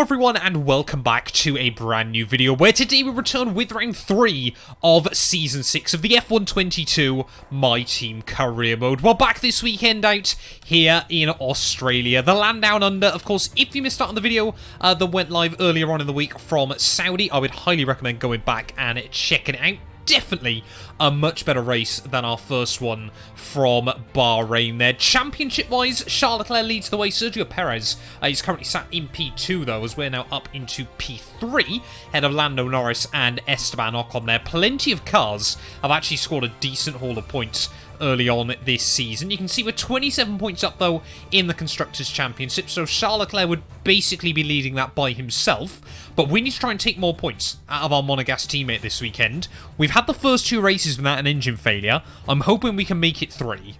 Hello everyone and welcome back to a brand new video where today we return with round 3 of Season 6 of the F1 22 My Team Career Mode. Well, back this weekend out here in Australia, the land down under. Of course, if you missed out on the video that went live earlier on in the week from Saudi, I would highly recommend going back and checking it out. Definitely a much better race than our first one from Bahrain there. Championship-wise, Charles Leclerc leads the way. Sergio Perez is currently sat in P2, though, as we're now up into P3, ahead of Lando Norris and Esteban Ocon there. Plenty of cars have actually scored a decent haul of points early on this season. You can see we're 27 points up, though, in the Constructors' Championship, so Charles Leclerc would basically be leading that by himself. But we need to try and take more points out of our Monegasque teammate this weekend. We've had the first 2 races without an engine failure. I'm hoping we can make it 3.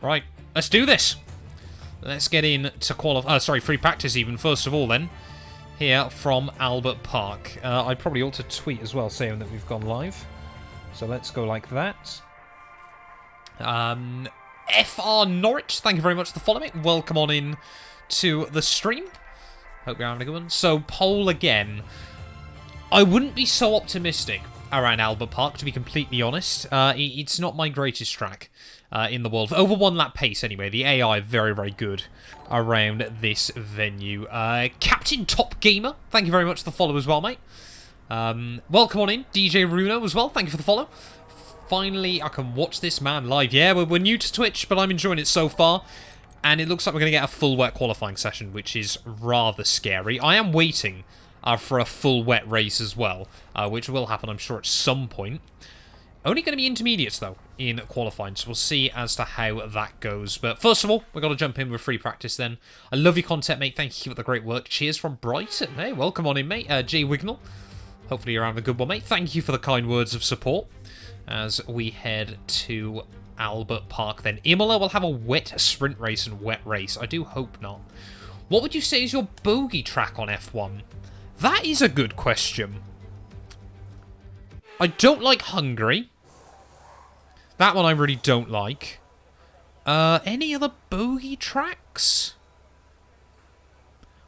Right, let's do this. Let's get in to free practice even, first of all, then. Here from Albert Park. I probably ought to tweet as well, saying that we've gone live. So let's go like that. FR Norwich, thank you very much for the follow, mate. Welcome on in to the stream. Hope you're having a good one. So, pole again. I wouldn't be so optimistic around Albert Park, to be completely honest. It's not my greatest track in the world. Over 1 lap pace, anyway. The AI very, very good around this venue. Captain Top Gamer, thank you very much for the follow as well, mate. Welcome on in. DJ Runo as well, thank you for the follow. Finally, I can watch this man live. Yeah, we're new to Twitch, but I'm enjoying it so far. And it looks like we're going to get a full wet qualifying session, which is rather scary. I am waiting for a full wet race as well, which will happen, I'm sure, at some point. Only going to be intermediates, though, in qualifying, so we'll see as to how that goes. But first of all, we've got to jump in with free practice then. I love your content, mate. Thank you for the great work. Cheers from Brighton. Hey, welcome on in, mate. Jay Wignall. Hopefully you're having a good one, mate. Thank you for the kind words of support as we head to Albert Park then. Imola will have a wet sprint race and wet race. I do hope not. What would you say is your bogey track on F1? That is a good question. I don't like Hungary. That one I really don't like. Any other bogey tracks?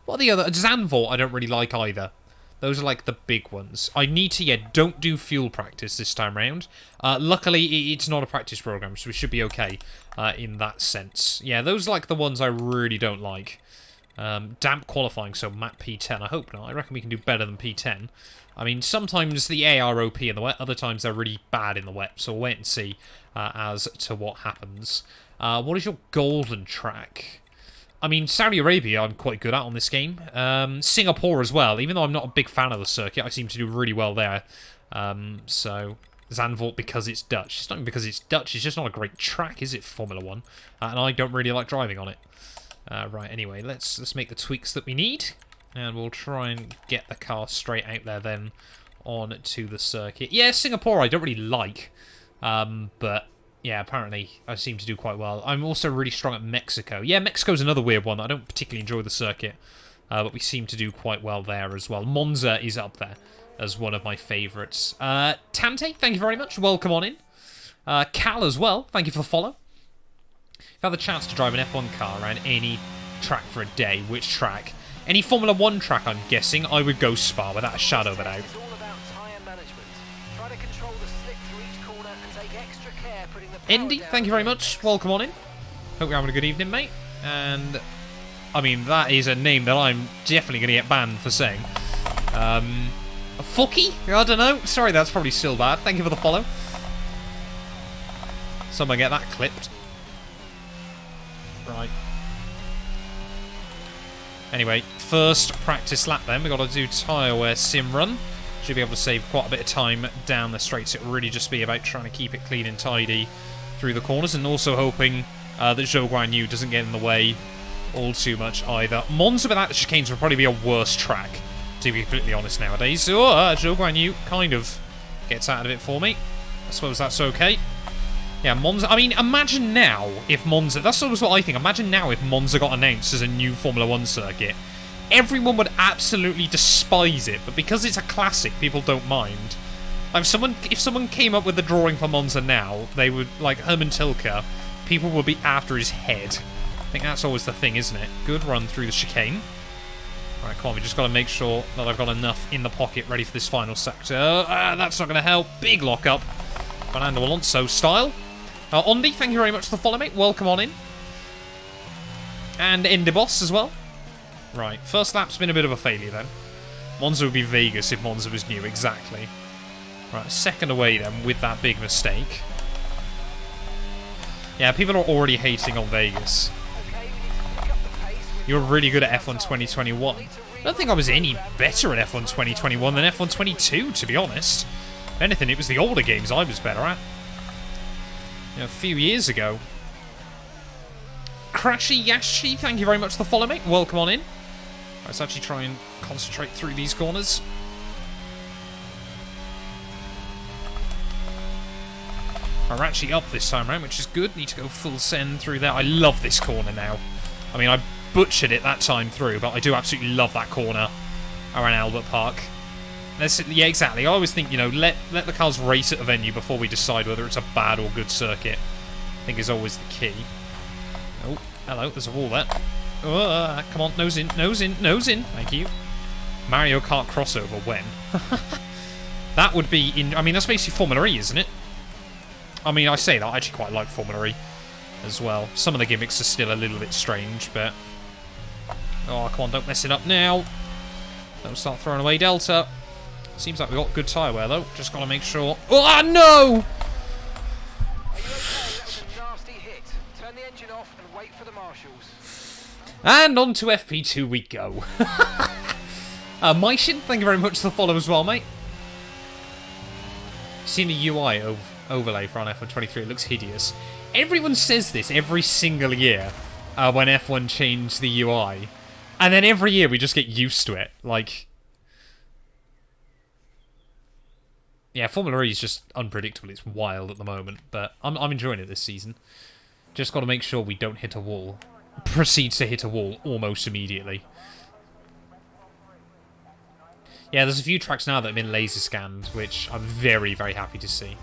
What are the other? Zandvoort I don't really like either. Those are like the big ones. I need to, yeah, don't do fuel practice this time round. Luckily, it's not a practice program, so we should be okay in that sense. Yeah, those are like the ones I really don't like. Damp qualifying, so map P10. I hope not. I reckon we can do better than P10. I mean, sometimes the A are OP in the wet, other times they're really bad in the wet, so we'll wait and see as to what happens. What is your golden track? I mean, Saudi Arabia I'm quite good at on this game. Singapore as well. Even though I'm not a big fan of the circuit, I seem to do really well there. So, Zandvoort because it's Dutch. It's not even because it's Dutch, it's just not a great track, is it, Formula 1? And I don't really like driving on it. Right, anyway, let's make the tweaks that we need. And we'll try and get the car straight out there then on to the circuit. Yeah, Singapore I don't really like. But yeah, apparently I seem to do quite well. I'm also really strong at Mexico. Yeah, Mexico's another weird one. I don't particularly enjoy the circuit, but we seem to do quite well there as well. Monza is up there as one of my favourites. Tante, thank you very much. Welcome on in. Cal as well, thank you for the follow. If I had the chance to drive an F1 car around any track for a day, which track? Any Formula 1 track, I'm guessing, I would go Spa without a shadow of a doubt. Indy, thank you very much. Welcome on in. Hope you're having a good evening, mate. And, I mean, that is a name that I'm definitely going to get banned for saying. Fucky? I don't know. Sorry, that's probably still bad. Thank you for the follow. Someone get that clipped. Right. Anyway, first practice lap then. We've got to do tyre wear sim run. Should be able to save quite a bit of time down the straights. It will really just be about trying to keep it clean and tidy through the corners, and also hoping that Zhou Guanyu doesn't get in the way all too much either. Monza without the chicanes would probably be a worse track, to be completely honest nowadays. So Zhou Guanyu kind of gets out of it for me. I suppose that's okay. Yeah, Monza. I mean, imagine now if Monza... That's always what I think. Imagine now if Monza got announced as a new Formula 1 circuit. Everyone would absolutely despise it, but because it's a classic, people don't mind. If someone came up with the drawing for Monza now, they would, like Herman Tilke, people would be after his head. think that's always the thing, isn't it? Good run through the chicane. Right, come on, we just got to make sure that I've got enough in the pocket ready for this final sector. That's not going to help. Big lock-up. Fernando Alonso style. Ondi, thank you very much for the follow, mate. Welcome on in. And Endibos as well. Right, first lap's been a bit of a failure then. Monza would be Vegas if Monza was new, exactly. Right, second away then with that big mistake. Yeah, people are already hating on Vegas. You're really good at F1 2021. I don't think I was any better at F1 2021 than F1 22, to be honest. If anything, it was the older games I was better at. You know, a few years ago. Crashy Yashi, thank you very much for the follow, mate. Welcome on in. Let's actually try and concentrate through these corners. We're actually up this time around, which is good. Need to go full send through there. I love this corner now. I mean, I butchered it that time through, but I do absolutely love that corner around Albert Park. Yeah, exactly. I always think, you know, let the cars race at a venue before we decide whether it's a bad or good circuit. I think is always the key. Oh, hello, there's a wall there. Come on, nose in, nose in, nose in. Thank you. Mario Kart crossover, when? That would be in... I mean, that's basically Formula E, isn't it? I mean, I say that, I actually quite like Formula E as well. Some of the gimmicks are still a little bit strange, but... Oh, come on, don't mess it up now. Don't start throwing away Delta. Seems like we've got good tyre wear, though. Just got to make sure... Oh, no! And on to FP2 we go. Maishin, thank you very much for the follow as well, mate. Seen the UI overlay for on F1 23, it looks hideous. Everyone says this every single year when F1 changed the UI. And then every year we just get used to it. Like... Yeah, Formula E is just unpredictable. It's wild at the moment, but I'm enjoying it this season. Just got to make sure we don't hit a wall. Proceeds to hit a wall almost immediately. Yeah, there's a few tracks now that have been laser scanned, which I'm very, very happy to see.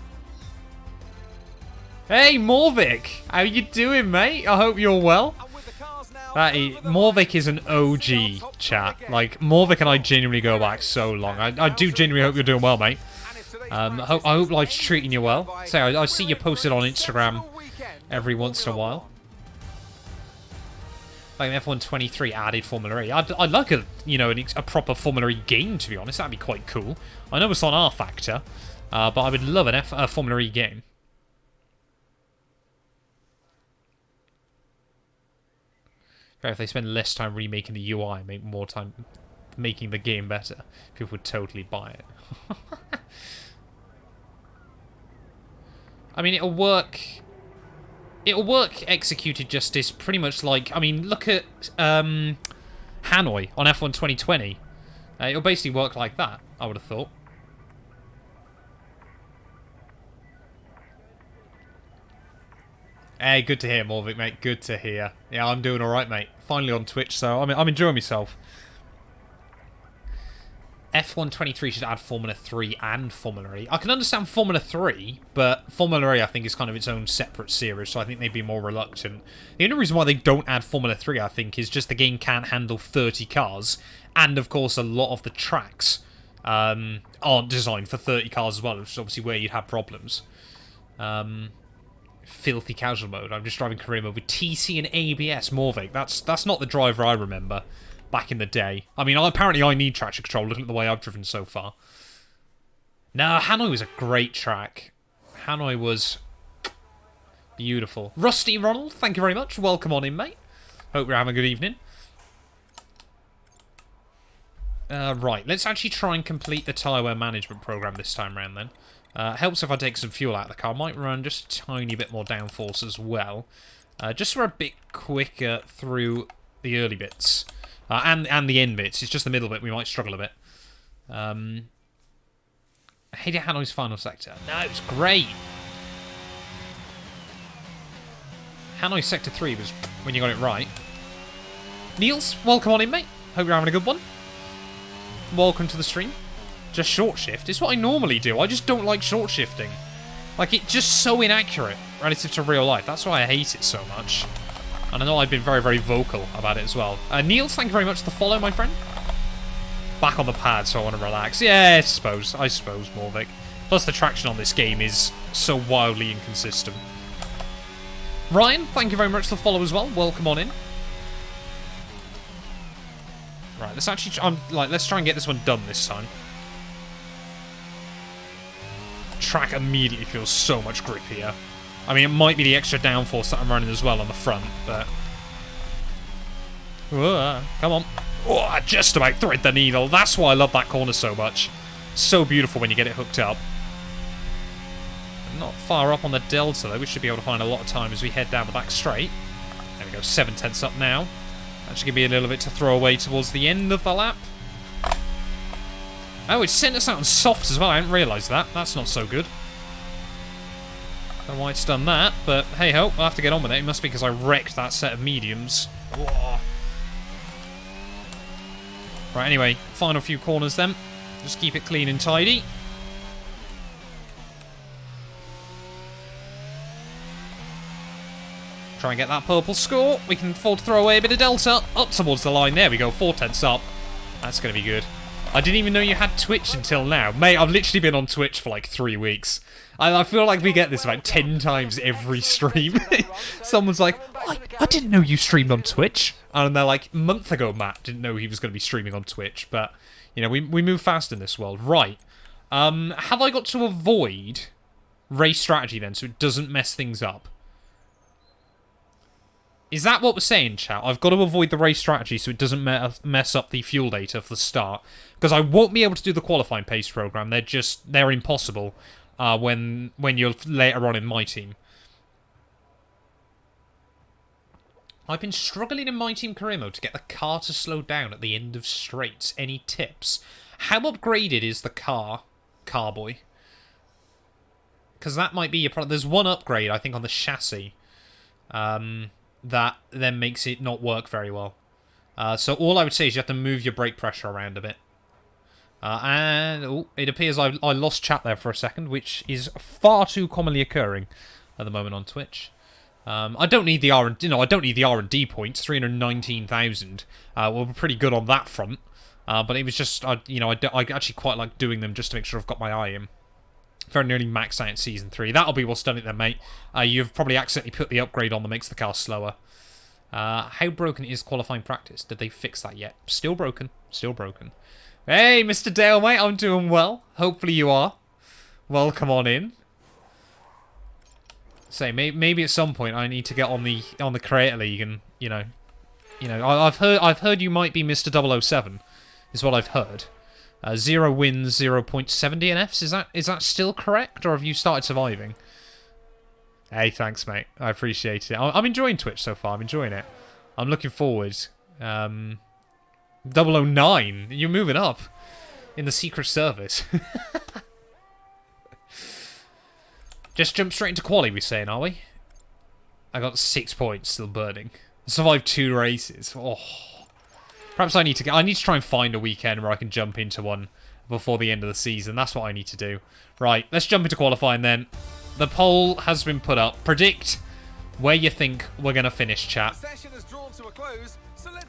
Hey, Morvik! How you doing, mate? I hope you're well. Morvik is an OG chat. Like, Morvik and I genuinely go back so long. I do genuinely hope you're doing well, mate. I hope life's treating you well. So I see you posted on Instagram every once in a while. Like F1 23 added Formula E. I'd like a proper Formula E game, to be honest. That'd be quite cool. I know it's on R Factor, but I would love a Formula E game. If they spend less time remaking the UI, make more time making the game better, people would totally buy it. I mean, it'll work. It'll work executed justice pretty much like... I mean, look at Hanoi on F1 2020. It'll basically work like that, I would have thought. Hey, good to hear, Morvik, mate. Good to hear. Yeah, I'm doing alright, mate. Finally on Twitch, so I'm enjoying myself. F1 23 should add Formula 3 and Formula E. I can understand Formula 3, but Formula E I think is kind of its own separate series, so I think they'd be more reluctant. The only reason why they don't add Formula 3, I think, is just the game can't handle 30 cars, and of course a lot of the tracks aren't designed for 30 cars as well, which is obviously where you'd have problems. Filthy casual mode. I'm just driving career mode with TC and ABS. Morvik. That's not the driver I remember back in the day. I mean, apparently I need traction control, looking at the way I've driven so far. No, Hanoi was a great track. Hanoi was beautiful. Rusty Ronald, thank you very much. Welcome on in, mate. Hope you're having a good evening. Right, let's actually try and complete the tyre wear management program this time around then. Helps if I take some fuel out of the car. Might run just a tiny bit more downforce as well. Just so we're a bit quicker through the early bits. And the end bits. It's just the middle bit we might struggle a bit. I hated Hanoi's final sector. No, it was great. Hanoi Sector 3 was when you got it right. Niels, welcome on in, mate. Hope you're having a good one. Welcome to the stream. Just short shift. It's what I normally do. I just don't like short shifting. Like, it's just so inaccurate relative to real life. That's why I hate it so much. And I know I've been very, very vocal about it as well. Niels, thank you very much for the follow, my friend. Back on the pad, so I want to relax. Yeah, I suppose, Morvik. Plus, the traction on this game is so wildly inconsistent. Ryan, thank you very much for the follow as well. Welcome on in. Right, let's actually, let's try and get this one done this time. Track immediately feels so much grippier. I mean, it might be the extra downforce that I'm running as well on the front, but... come on. Oh, I just about thread the needle. That's why I love that corner so much. So beautiful when you get it hooked up. Not far up on the delta, though. We should be able to find a lot of time as we head down the back straight. There we go, 7/10 up now. That should give me a little bit to throw away towards the end of the lap. Oh, it's sent us out on soft as well. I hadn't realised that. That's not so good. Don't know why it's done that, but hey-ho, I'll have to get on with it. It must be because I wrecked that set of mediums. Whoa. Right, anyway, final few corners then. Just keep it clean and tidy. Try and get that purple score. We can afford to throw away a bit of delta. Up towards the line. There we go, 4/10 up. That's going to be good. I didn't even know you had Twitch until now. Mate, I've literally been on Twitch for like 3 weeks. I feel like we get this about 10 times every stream. Someone's like, I didn't know you streamed on Twitch. And they're like, a month ago, Matt didn't know he was going to be streaming on Twitch. But, you know, we move fast in this world. Right. Have I got to avoid race strategy then so it doesn't mess things up? Is that what we're saying, chat? I've got to avoid the race strategy so it doesn't mess up the fuel data for the start. Because I won't be able to do the qualifying pace program. They're impossible when you're later on in my team. I've been struggling in my team career mode to get the car to slow down at the end of straights. Any tips? How upgraded is the Carboy? Because that might be your problem. There's one upgrade, I think, on the chassis. That then makes it not work very well. So all I would say is you have to move your brake pressure around a bit. And it appears I lost chat there for a second, which is far too commonly occurring at the moment on Twitch. I don't need the I don't need the R&D points. 319,000. We're pretty good on that front. But it was just I actually quite like doing them just to make sure I've got my eye in. Very nearly maxed out in Season 3. That'll be what's done it then, mate. You've probably accidentally put the upgrade on that makes the car slower. How broken is qualifying practice? Did they fix that yet? Still broken. Still broken. Hey, Mr. Dale, mate. I'm doing well. Hopefully you are. Welcome on in. Say, maybe at some point I need to get on the Creator League and, I've heard you might be Mr. 007, is what I've heard. 0 wins, 0.70 NFs. Is that still correct, or have you started surviving? Hey, thanks, mate. I appreciate it. I'm enjoying Twitch so far. I'm enjoying it. I'm looking forward. 009. You're moving up in the Secret Service. Just jump straight into quali, we're saying, are we? I got 6 points, still burning. Survived 2 races. Oh. Perhaps I need to try and find a weekend where I can jump into one before the end of the season. That's what I need to do. Right, let's jump into qualifying then. The poll has been put up. Predict where you think we're going to finish, chat.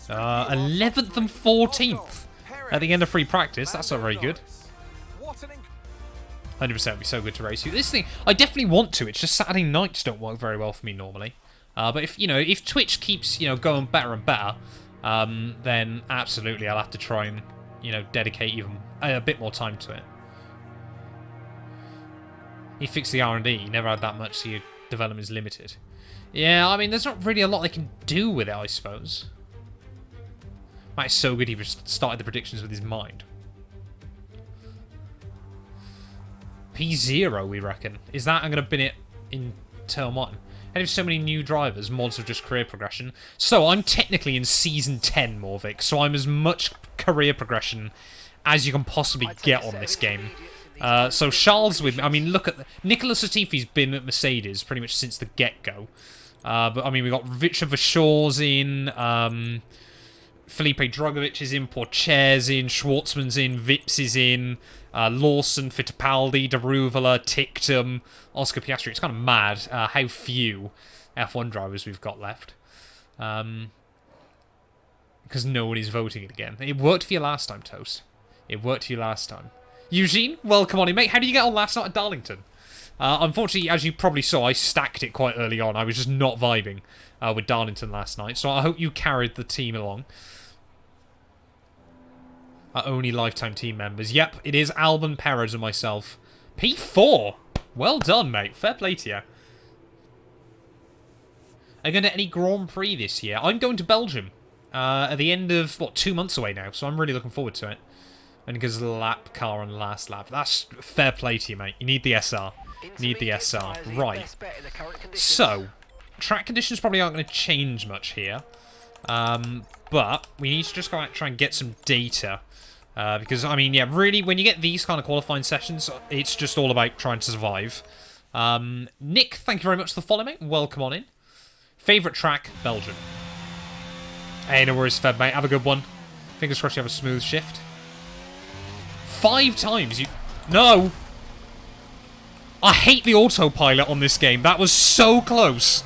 11th and 14th at the end of free practice. That's not very good. 100% would be so good to race you. This thing, I definitely want to. It's just Saturday nights don't work very well for me normally. But if Twitch keeps going better and better, then absolutely I'll have to try and dedicate even a bit more time to it. You fix the R&D. You never had that much, so your development is limited. Yeah, I mean, there's not really a lot they can do with it, I suppose. Matt's so good he just started the predictions with his mind. P0, we reckon. Is that I'm going to bin it in turn 1? And if so many new drivers, mods are just career progression. So I'm technically in Season 10, Morvik, so I'm as much career progression as you can possibly get on this game. So Charles with me. I mean, look at... Nicholas Latifi's been at Mercedes pretty much since the get-go. But, I mean, we've got Victor Vashaw's in, Felipe Drugovich is in, Porcher's in, Schwartzman's in, Vips is in, Lawson, Fittipaldi, Daruvala, Tictum, Oscar Piastri. It's kind of mad how few F1 drivers we've got left. Because nobody's voting it again. It worked for you last time, Toast. It worked for you last time. Eugene, welcome on in, mate. How did you get on last night at Darlington? Unfortunately, as you probably saw, I stacked it quite early on. I was just not vibing with Darlington last night, so I hope you carried the team along. Our only lifetime team members. Yep, it is Alban Perez and myself. P4! Well done, mate. Fair play to you. Are you going to any Grand Prix this year? I'm going to Belgium at the end of, 2 months away now, so I'm really looking forward to it. And because lap car on last lap. That's fair play to you, mate. You need the SR. Need the SR. Right. So, track conditions probably aren't going to change much here. But we need to just go out and try and get some data. Because, I mean, yeah, really, when you get these kind of qualifying sessions, it's just all about trying to survive. Nick, thank you very much for the follow, mate. Welcome on in. Favourite track, Belgium. Hey, no worries, Feb, mate. Have a good one. Fingers crossed you have a smooth shift. 5 times, you... No! I hate the autopilot on this game. That was so close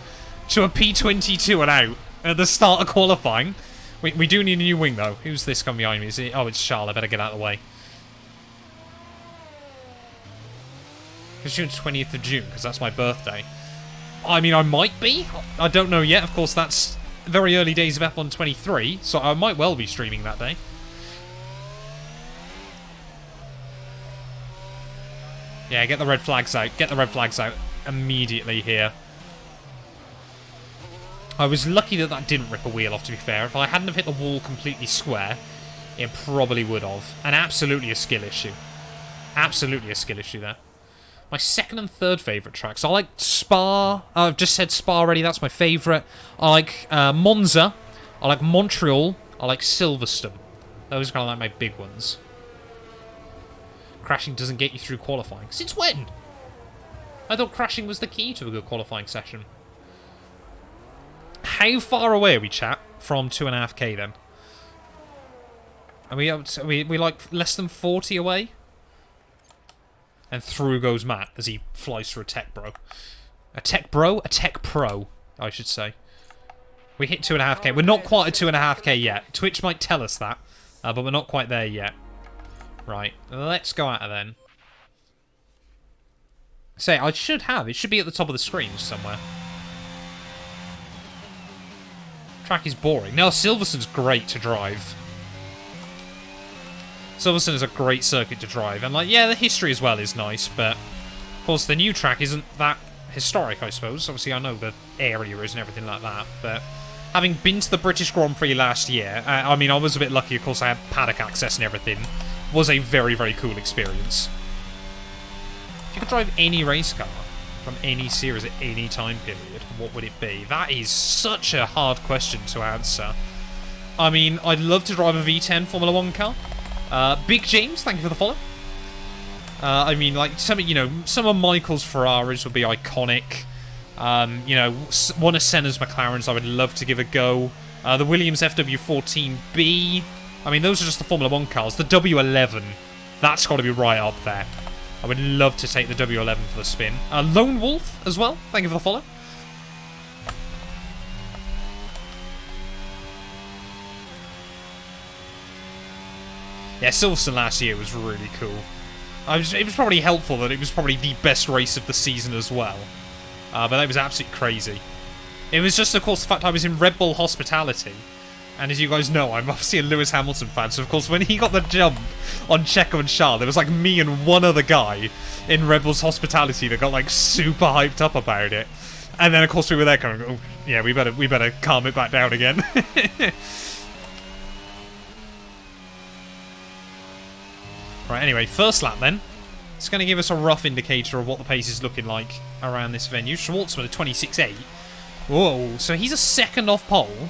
to a P22 and out at the start of qualifying. We do need a new wing, though. Who's this coming behind me? Is it? Oh, it's Charles. I better get out of the way. It's June 20th of June, because that's my birthday. I mean, I might be. I don't know yet. Of course, that's very early days of F1 23, so I might well be streaming that day. Yeah, get the red flags out. Get the red flags out immediately here. I was lucky that that didn't rip a wheel off, to be fair. If I hadn't have hit the wall completely square, it probably would have. And absolutely a skill issue. Absolutely a skill issue there. My second and third favourite tracks. I like Spa. I've just said Spa already. That's my favourite. I like Monza. I like Montreal. I like Silverstone. Those are kind of like my big ones. Crashing doesn't get you through qualifying. Since when? I thought crashing was the key to a good qualifying session. How far away are we, chat, from 2.5k then? Are we up to, we like less than 40 away? And through goes Matt as he flies through a tech bro. A tech bro? A tech pro, I should say. We hit 2.5k. We're not quite at 2.5k yet. Twitch might tell us that, but we're not quite there yet. Right, let's go at it then. Say, I should have. It should be at the top of the screen somewhere. Track is boring. Now, Silverstone's great to drive. Silverstone is a great circuit to drive. And, like, yeah, the history as well is nice, but, of course, the new track isn't that historic, I suppose. Obviously, I know the area is and everything like that, but having been to the British Grand Prix last year, I mean, I was a bit lucky, of course, I had paddock access and everything. Was a very, very cool experience. If you could drive any race car from any series at any time period, what would it be? That is such a hard question to answer. I mean, I'd love to drive a V10 Formula 1 car. Big James, thank you for the follow. I mean, like, some of Michael's Ferraris would be iconic. You know, one of Senna's McLarens I would love to give a go. The Williams FW14B. I mean, those are just the Formula 1 cars. The W11, that's got to be right up there. I would love to take the W11 for the spin. Lone Wolf as well, thank you for the follow. Yeah, Silverstone last year was really cool. It was probably helpful that it was probably the best race of the season as well. But that was absolutely crazy. It was just, of course, the fact I was in Red Bull Hospitality. And as you guys know, I'm obviously a Lewis Hamilton fan, so of course when he got the jump on Checo and Charles, there was like me and one other guy in Red Bull's Hospitality that got like super hyped up about it. And then of course we were there kind of, oh, yeah, we better calm it back down again. Right, anyway, first lap then. It's going to give us a rough indicator of what the pace is looking like around this venue. Schwartzman at 26.8. Whoa, so he's a second off pole.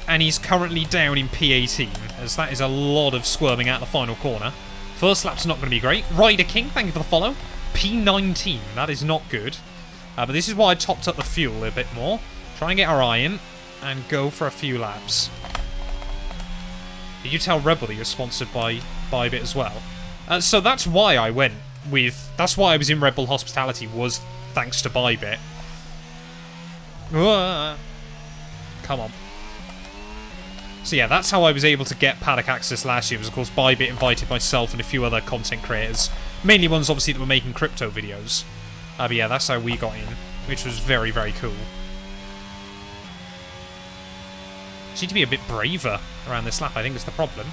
And he's currently down in P18, as that is a lot of squirming out the final corner. First lap's not going to be great. Ryder King, thank you for the follow. P19, that is not good. But this is why I topped up the fuel a bit more. Try and get our eye in, and go for a few laps. Did you tell Red Bull that you're sponsored by Bybit as well? So that's why I went with... That's why I was in Red Bull Hospitality, was thanks to Bybit. Come on. So yeah, that's how I was able to get Paddock access last year. Was of course Bybit invited myself and a few other content creators, mainly ones obviously that were making crypto videos. But yeah, that's how we got in, which was very, very cool. Just need to be a bit braver around this lap, I think is the problem.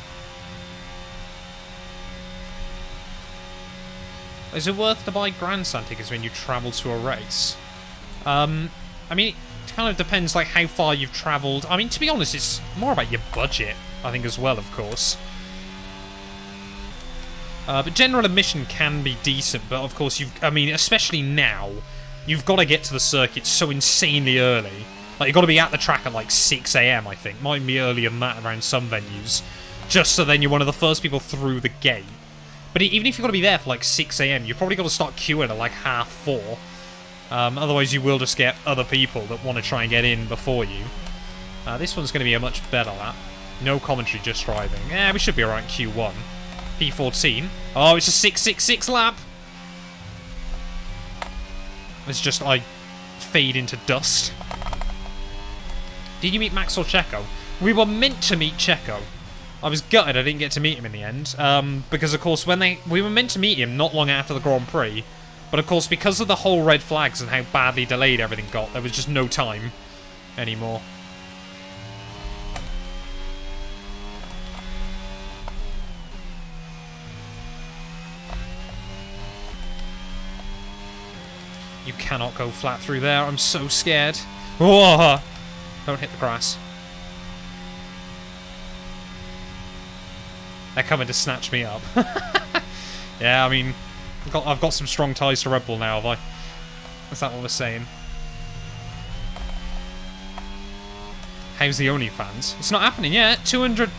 Is it worth to buy grandstand tickets when you travel to a race? I mean, it kind of depends like how far you've travelled. I mean, to be honest, it's more about your budget, I think, as well, of course. But general admission can be decent, but of course, I mean, especially now, you've got to get to the circuit so insanely early. Like, you've got to be at the track at like 6 AM, I think. Might be earlier than that around some venues. Just so then you're one of the first people through the gate. But even if you've got to be there for like 6 AM, you've probably got to start queuing at like 4:30. Otherwise, you will just get other people that want to try and get in before you. This one's going to be a much better lap. No commentary, just driving. Yeah, we should be alright Q1. P14. Oh, it's a 6:66 lap! It's just, I fade into dust. Did you meet Max or Checo? We were meant to meet Checo. I was gutted I didn't get to meet him in the end. Because, of course, we were meant to meet him not long after the Grand Prix. But, of course, because of the whole red flags and how badly delayed everything got, there was just no time anymore. You cannot go flat through there. I'm so scared. Whoa! Don't hit the grass. They're coming to snatch me up. Yeah, I mean, I've got some strong ties to Red Bull now, have I? Is that what we're saying? How's the OnlyFans? It's not happening yet. 200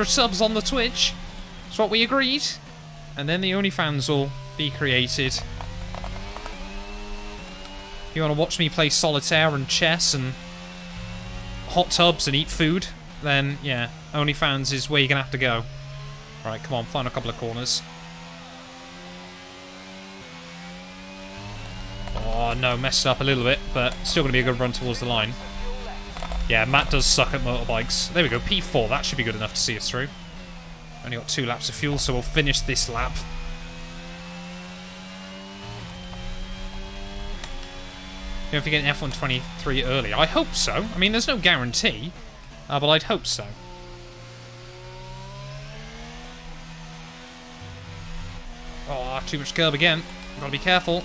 subs on the Twitch. That's what we agreed. And then the OnlyFans will be created. You want to watch me play solitaire and chess and hot tubs and eat food? Then, yeah, OnlyFans is where you're going to have to go. Right, come on, find a couple of corners. Oh, no, messed up a little bit, but still going to be a good run towards the line. Yeah, Matt does suck at motorbikes. There we go, P4, that should be good enough to see us through. Only got 2 laps of fuel, so we'll finish this lap. You know, if you get an F123 early, I hope so. I mean, there's no guarantee, but I'd hope so. Oh, too much curb again. Gotta be careful.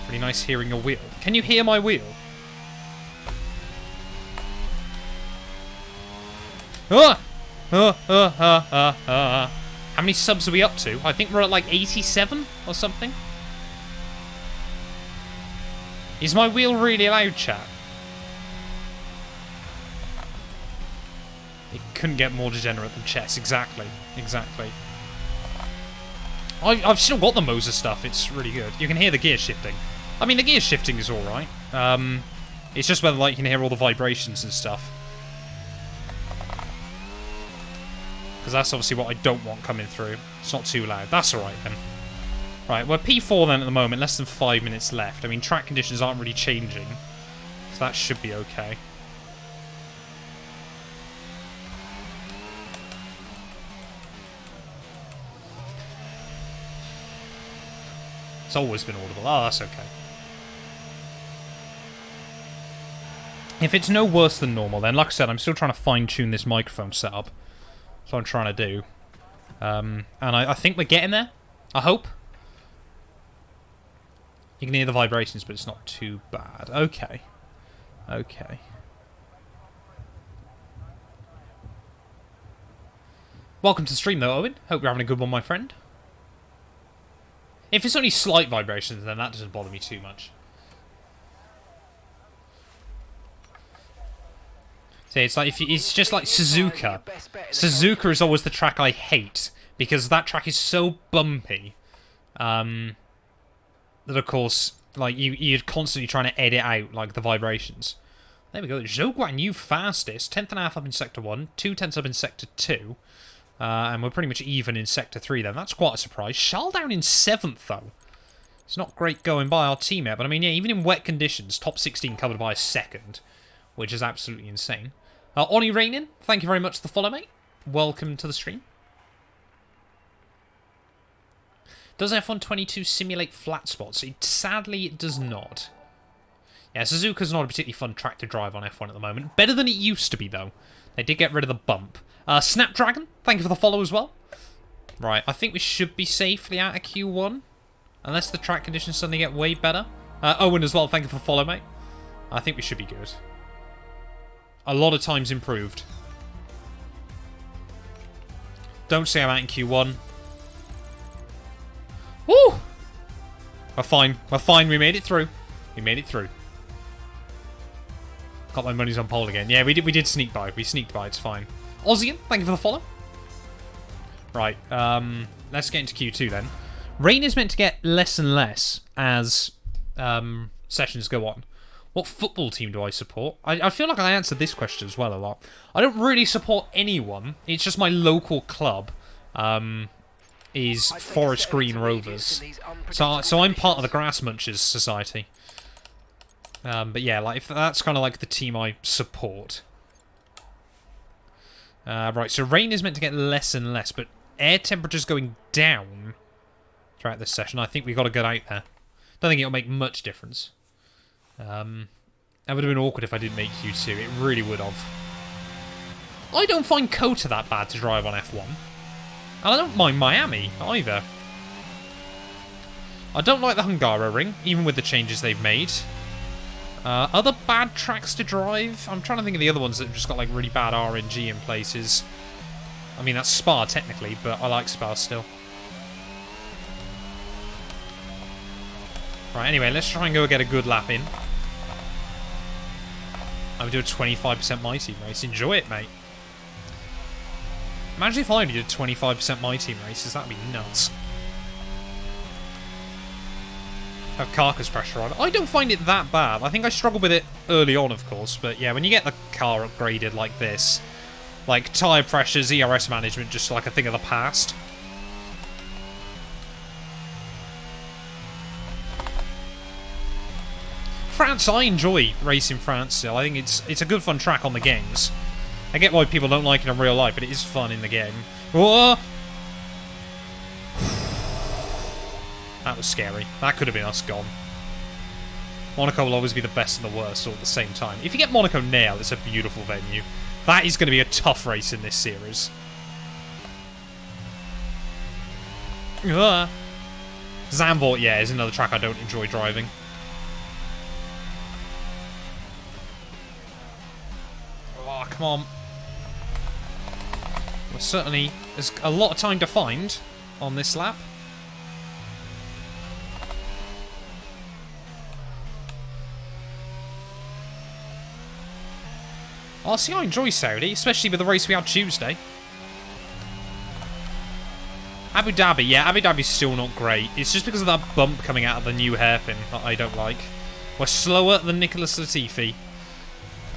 Pretty nice hearing your wheel. Can you hear my wheel? Ah! How many subs are we up to? I think we're at like 87 or something. Is my wheel really loud, chat? It couldn't get more degenerate than chess. Exactly. Exactly. I've still got the Moser stuff. It's really good. You can hear the gear shifting. I mean, the gear shifting is alright. It's just whether like you can hear all the vibrations and stuff. Because that's obviously what I don't want coming through. It's not too loud. That's alright then. Right, we're P4 then at the moment. Less than 5 minutes left. I mean, track conditions aren't really changing. So that should be okay. It's always been audible. Oh, that's okay. If it's no worse than normal, then like I said, I'm still trying to fine-tune this microphone setup. That's what I'm trying to do. And I think we're getting there. I hope. You can hear the vibrations, but it's not too bad. Okay. Okay. Welcome to the stream, though, Owen. Hope you're having a good one, my friend. If it's only slight vibrations, then that doesn't bother me too much. See, it's like it's just like Suzuka. Suzuka is always the track I hate because that track is so bumpy that, of course, like you're constantly trying to edit out like the vibrations. There we go. Zhou Guan Yu fastest, 10th and a half up in sector 1, 2/10 up in sector 2. And we're pretty much even in Sector 3 then. That's quite a surprise. Charles down in 7th, though. It's not great going by our teammate, but I mean, yeah, even in wet conditions, top 16 covered by a second, which is absolutely insane. Oni Rainin, thank you very much for the follow, mate. Welcome to the stream. Does F1 22 simulate flat spots? Sadly, it does not. Yeah, Suzuka's not a particularly fun track to drive on F1 at the moment. Better than it used to be, though. They did get rid of the bump. Snapdragon, thank you for the follow as well. Right, I think we should be safely out of Q1. Unless the track conditions suddenly get way better. Owen as well, thank you for the follow, mate. I think we should be good. A lot of times improved. Don't say I'm out in Q1. Woo! We're fine. We're fine. We made it through. We made it through. Got my money's on pole again. Yeah, we did sneak by. We sneaked by. It's fine. Ozian, thank you for the follow. Right. Let's get into Q2 then. Rain is meant to get less and less as sessions go on. What football team do I support? I feel like I answered this question as well a lot. I don't really support anyone. It's just my local club. Is Forest Green Rovers. So I'm part of the Grass Munchers Society. But yeah, like if that's kind of like the team I support. Right, so rain is meant to get less and less, but air temperature's going down throughout this session. I think we've got to get out there. Don't think it'll make much difference. That would have been awkward if I didn't make Q2. It really would have. I don't find Kota that bad to drive on F1. And I don't mind Miami, either. I don't like the Hungaroring, even with the changes they've made. Other bad tracks to drive? I'm trying to think of the other ones that have just got like really bad RNG in places. I mean, that's Spa, technically, but I like Spa still. Right, anyway, let's try and go get a good lap in. I would do a 25% My Team race. Enjoy it, mate. Imagine if I only did 25% My Team races, that'd be nuts. Have carcass pressure on. I don't find it that bad. I think I struggled with it early on, of course, but yeah, when you get the car upgraded like this, like tyre pressures, ERS management, just like a thing of the past. France, I enjoy racing France still. I think it's a good fun track on the games. I get why people don't like it in real life, but it is fun in the game. Whoa! That was scary. That could have been us gone. Monaco will always be the best and the worst all at the same time. If you get Monaco nailed, it's a beautiful venue. That is going to be a tough race in this series. Zandvoort, yeah, is another track I don't enjoy driving. Oh, come on. Well, certainly, there's a lot of time to find on this lap. Oh, see, I enjoy Saudi, especially with the race we had Tuesday. Abu Dhabi, yeah, Abu Dhabi's still not great. It's just because of that bump coming out of the new hairpin that I don't like. We're slower than Nicholas Latifi.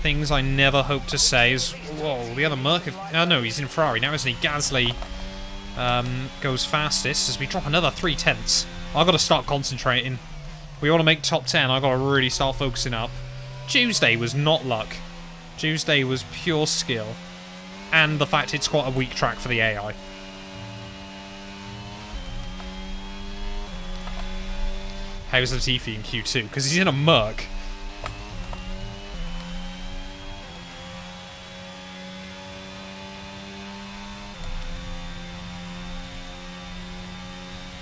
Things I never hoped to say is... Whoa, the other Merc... Oh, no, he's in Ferrari now, isn't he? Gasly goes fastest as we drop another 3/10. I've got to start concentrating. We want to make top 10. I've got to really start focusing up. Tuesday was not luck. Tuesday was pure skill. And the fact it's quite a weak track for the AI. How's Latifi in Q2? Because he's in a Merc.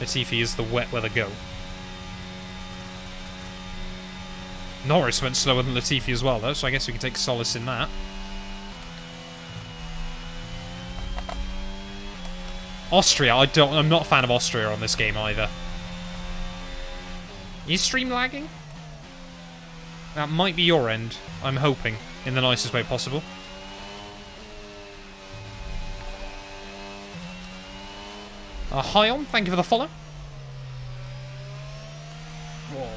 Latifi is the wet weather go. Norris went slower than Latifi as well, though, so I guess we can take solace in that. Austria, I'm not a fan of Austria on this game either. Is stream lagging? That might be your end, I'm hoping, in the nicest way possible. Hi on, thank you for the follow. Whoa.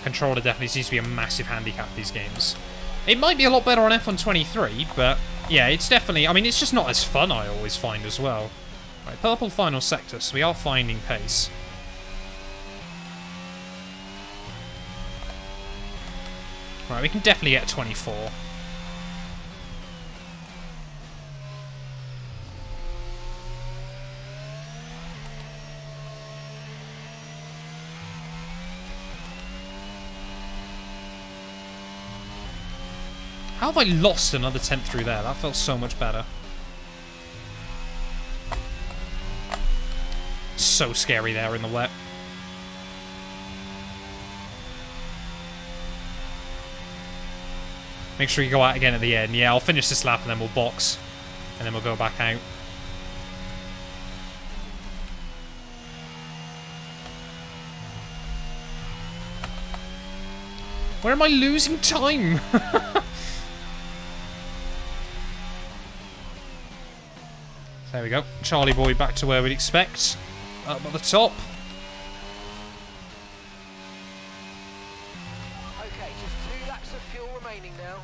Controller definitely seems to be a massive handicap for these games. It might be a lot better on F1 23, but yeah, it's definitely... I mean, it's just not as fun, I always find, as well. Right, purple final sector, so we are finding pace. Right, we can definitely get 24. How have I lost another 10th through there? That felt so much better. So scary there in the wet. Make sure you go out again at the end. Yeah, I'll finish this lap and then we'll box. And then we'll go back out. Where am I losing time? There we go. Charlie boy back to where we'd expect. Up at the top. Okay, just 2 laps of fuel remaining now.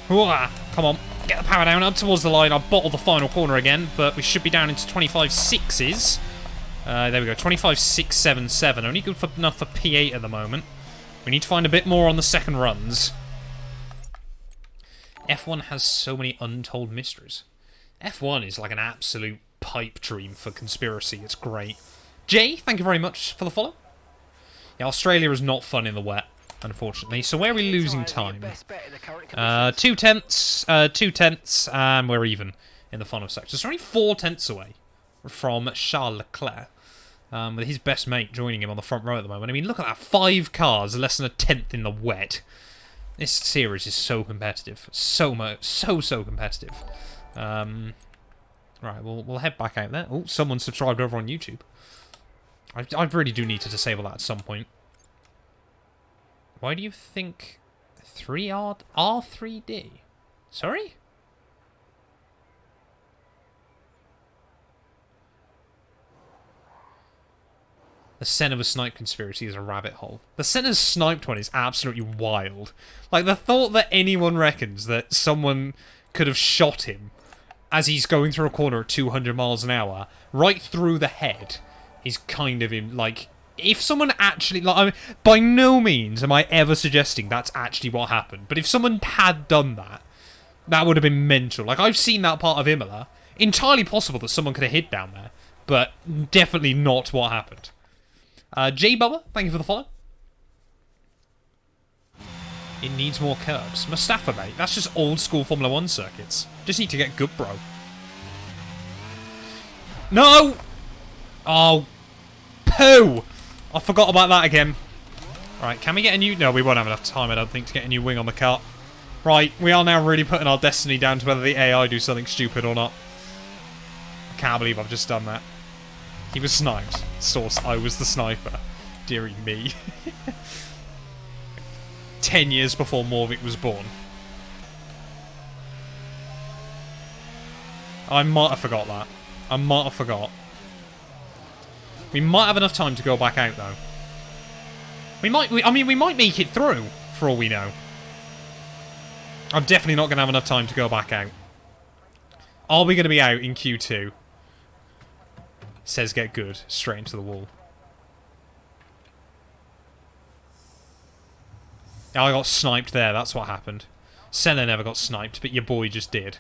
Hooah! Come on, get the power down up towards the line. I bottled the final corner again, but we should be down into 25.6s. There we go, 25.677. Only good for enough for P8 at the moment. We need to find a bit more on the second runs. F1 has so many untold mysteries. F1 is like an absolute pipe dream for conspiracy. It's great. Jay, thank you very much for the follow. Yeah, Australia is not fun in the wet, unfortunately. So where are we losing time? 2 tenths, and we're even in the final sector. So we're only 4 tenths away from Charles Leclerc. With his best mate joining him on the front row at the moment. I mean, look at that. 5 cars, less than a 10th in the wet. This series is so competitive. So competitive. Right, we'll head back out there. Oh, someone subscribed over on YouTube. I really do need to disable that at some point. Why do you think 3R3D? Sorry? The Senna snipe conspiracy is a rabbit hole. The Senna sniped one is absolutely wild. Like, the thought that anyone reckons that someone could have shot him as he's going through a corner at 200 miles an hour, right through the head, is kind of, like... If someone actually... Like, I mean, by no means am I ever suggesting that's actually what happened, but if someone had done that, that would have been mental. Like, I've seen that part of Imola. Entirely possible that someone could have hid down there, but definitely not what happened. J Bubba, thank you for the follow. It needs more curbs. Mustafa, mate, that's just old school Formula 1 circuits. Just need to get good, bro. No! Oh. Poo! I forgot about that again. Right, can we get a new... No, we won't have enough time, I don't think, to get a new wing on the car. Right, we are now really putting our destiny down to whether the AI do something stupid or not. I can't believe I've just done that. He was sniped. Source, I was the sniper. Deary me. 10 years before Morvik was born. I might have forgot that. I might have forgot. We might have enough time to go back out, though. I mean, we might make it through, for all we know. I'm definitely not going to have enough time to go back out. Are we going to be out in Q2? Says get good. Straight into the wall. I got sniped there, that's what happened. Senna never got sniped, but your boy just did.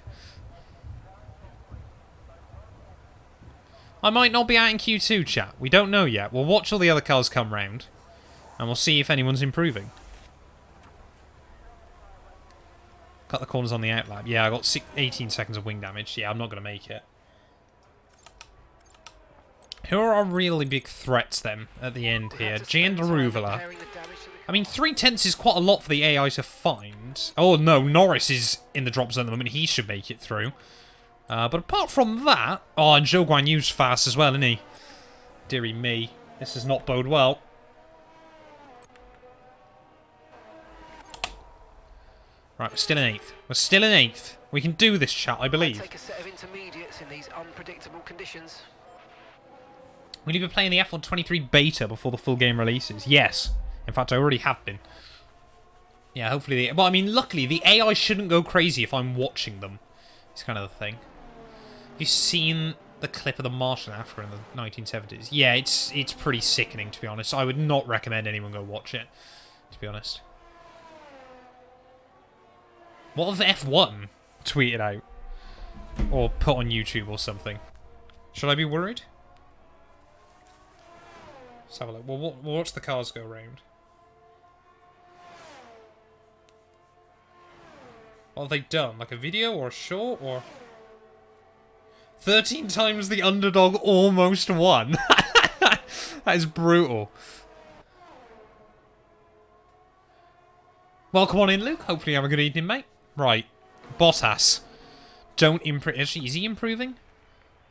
I might not be out in Q2, chat. We don't know yet. We'll watch all the other cars come round, and we'll see if anyone's improving. Cut the corners on the outlap. Yeah, I got 18 seconds of wing damage. Yeah, I'm not going to make it. Who are our really big threats, then, at the end here? Giandaruvula. I mean, 3 tenths is quite a lot for the AI to find. Oh, no, Norris is in the drop zone at the moment. He should make it through. But apart from that... Oh, and Zhou Guan Yu's fast as well, isn't he? Deary me. This does not bode well. Right, we're still in 8th. We're still in 8th. We can do this, chat, I believe. Take a set of intermediates in these unpredictable conditions. Will you be playing the F1 23 beta before the full game releases? Yes. In fact, I already have been. Yeah, hopefully well, I mean, luckily, the AI shouldn't go crazy if I'm watching them. It's kind of the thing. Have you seen the clip of the Martian after in the 1970s? Yeah, it's pretty sickening, to be honest. I would not recommend anyone go watch it, to be honest. What have F1 tweeted out? Or put on YouTube or something? Should I be worried? Let's have a look. We'll watch the cars go round. What have they done? Like a video or a short or... 13 times the underdog almost won. That is brutal. Welcome on in, Luke. Hopefully you have a good evening, mate. Right. Bottas. Don't improve. Is he improving?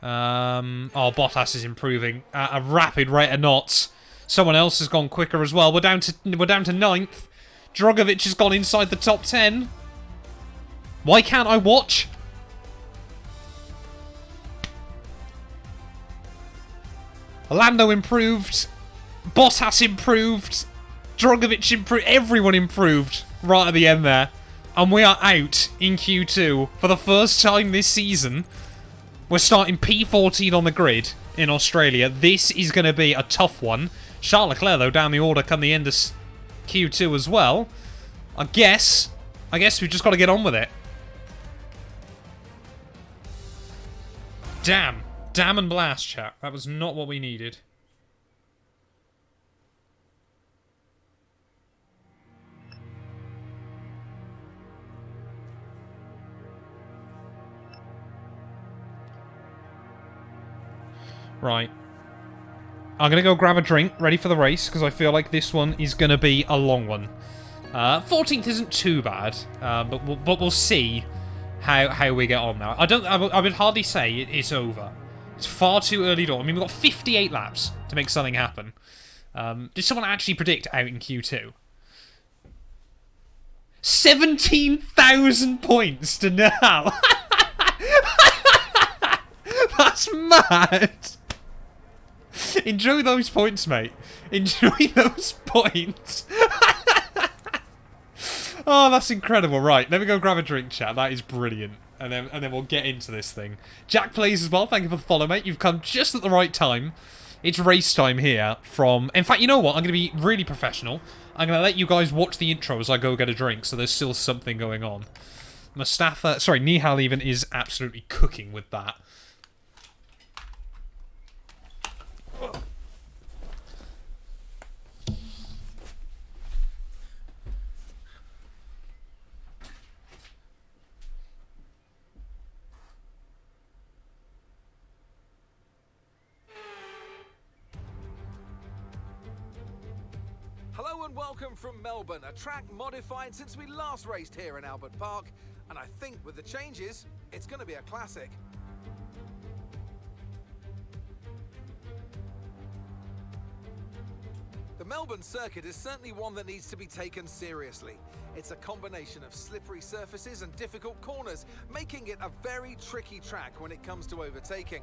Oh, Bottas is improving at a rapid rate of knots. Someone else has gone quicker as well. We're down to 9th. Drogovic has gone inside the top 10. Why can't I watch? Lando improved. Bottas improved. Drogovic improved. Everyone improved right at the end there. And we are out in Q2 for the first time this season. We're starting P14 on the grid in Australia. This is going to be a tough one. Charles Leclerc, though, down the order come the end of Q2 as well. I guess we've just got to get on with it. Damn. Damn and blast, chat. That was not what we needed. Right. I'm going to go grab a drink, ready for the race, because I feel like this one is going to be a long one. 14th isn't too bad, but we'll see how we get on now. I would hardly say it's over. It's far too early to... I mean, we've got 58 laps to make something happen. Did someone actually predict out in Q2? 17,000 points to now! That's mad! Enjoy those points, mate. Enjoy those points. Oh, that's incredible. Right, let me go grab a drink, chat. That is brilliant. And then we'll get into this thing. Jack plays as well. Thank you for the follow, mate. You've come just at the right time. It's race time here from... In fact, you know what? I'm going to be really professional. I'm going to let you guys watch the intro as I go get a drink, so there's still something going on. Mustafa... Sorry, Nihal even is absolutely cooking with that. Hello and welcome from Melbourne, a track modified since we last raced here in Albert Park, and I think with the changes, it's going to be a classic. The Melbourne circuit is certainly one that needs to be taken seriously. It's a combination of slippery surfaces and difficult corners, making it a very tricky track when it comes to overtaking.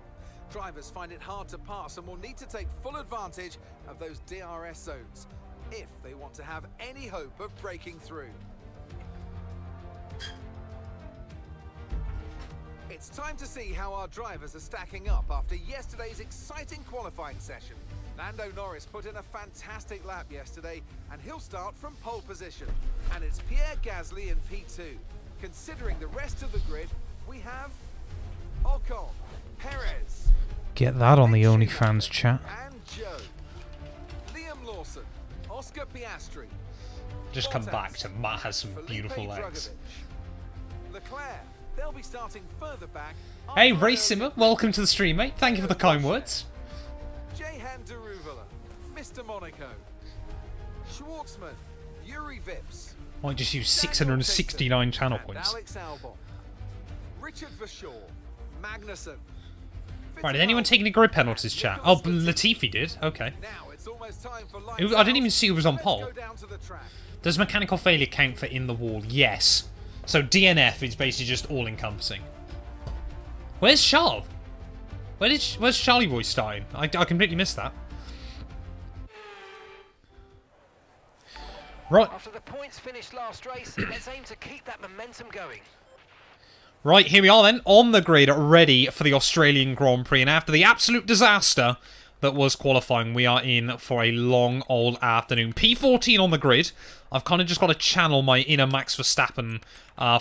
Drivers find it hard to pass and will need to take full advantage of those DRS zones if they want to have any hope of breaking through. It's time to see how our drivers are stacking up after yesterday's exciting qualifying session. Lando Norris put in a fantastic lap yesterday, and he'll start from pole position. And it's Pierre Gasly in P2. Considering the rest of the grid, we have Ocon, Perez, Get that on the OnlyFans chat. and Joe, Liam Lawson, Oscar Piastri. Just come Bottas, back to Matt has some Felipe beautiful legs. Drugovich. Leclerc, they'll be starting further back. Hey, after Race Simmer, welcome to the stream, mate. Thank you for the kind words. Jehan Daruvalla, Mr. Monaco, Schwartzman, Yuri Vips. Might just use Daniel 669 Tayton, channel and points. Alex Albon, Richard Verschoor, Magnussen. Right, did anyone take any grid penalties, chat? Oh, Latifi did. Okay. Now it's almost time for I didn't even see who was on Let's pole. go down to the track. Does mechanical failure count for in the wall? Yes. So DNF is basically just all-encompassing. Where's Charles? Where's Charlie Boy starting? I completely missed that. Right. After the points finished last race, let's aim to keep that momentum going. Right, here we are then, on the grid, ready for the Australian Grand Prix. And after the absolute disaster that was qualifying, we are in for a long old afternoon. P14 on the grid. I've kind of just got to channel my inner Max Verstappen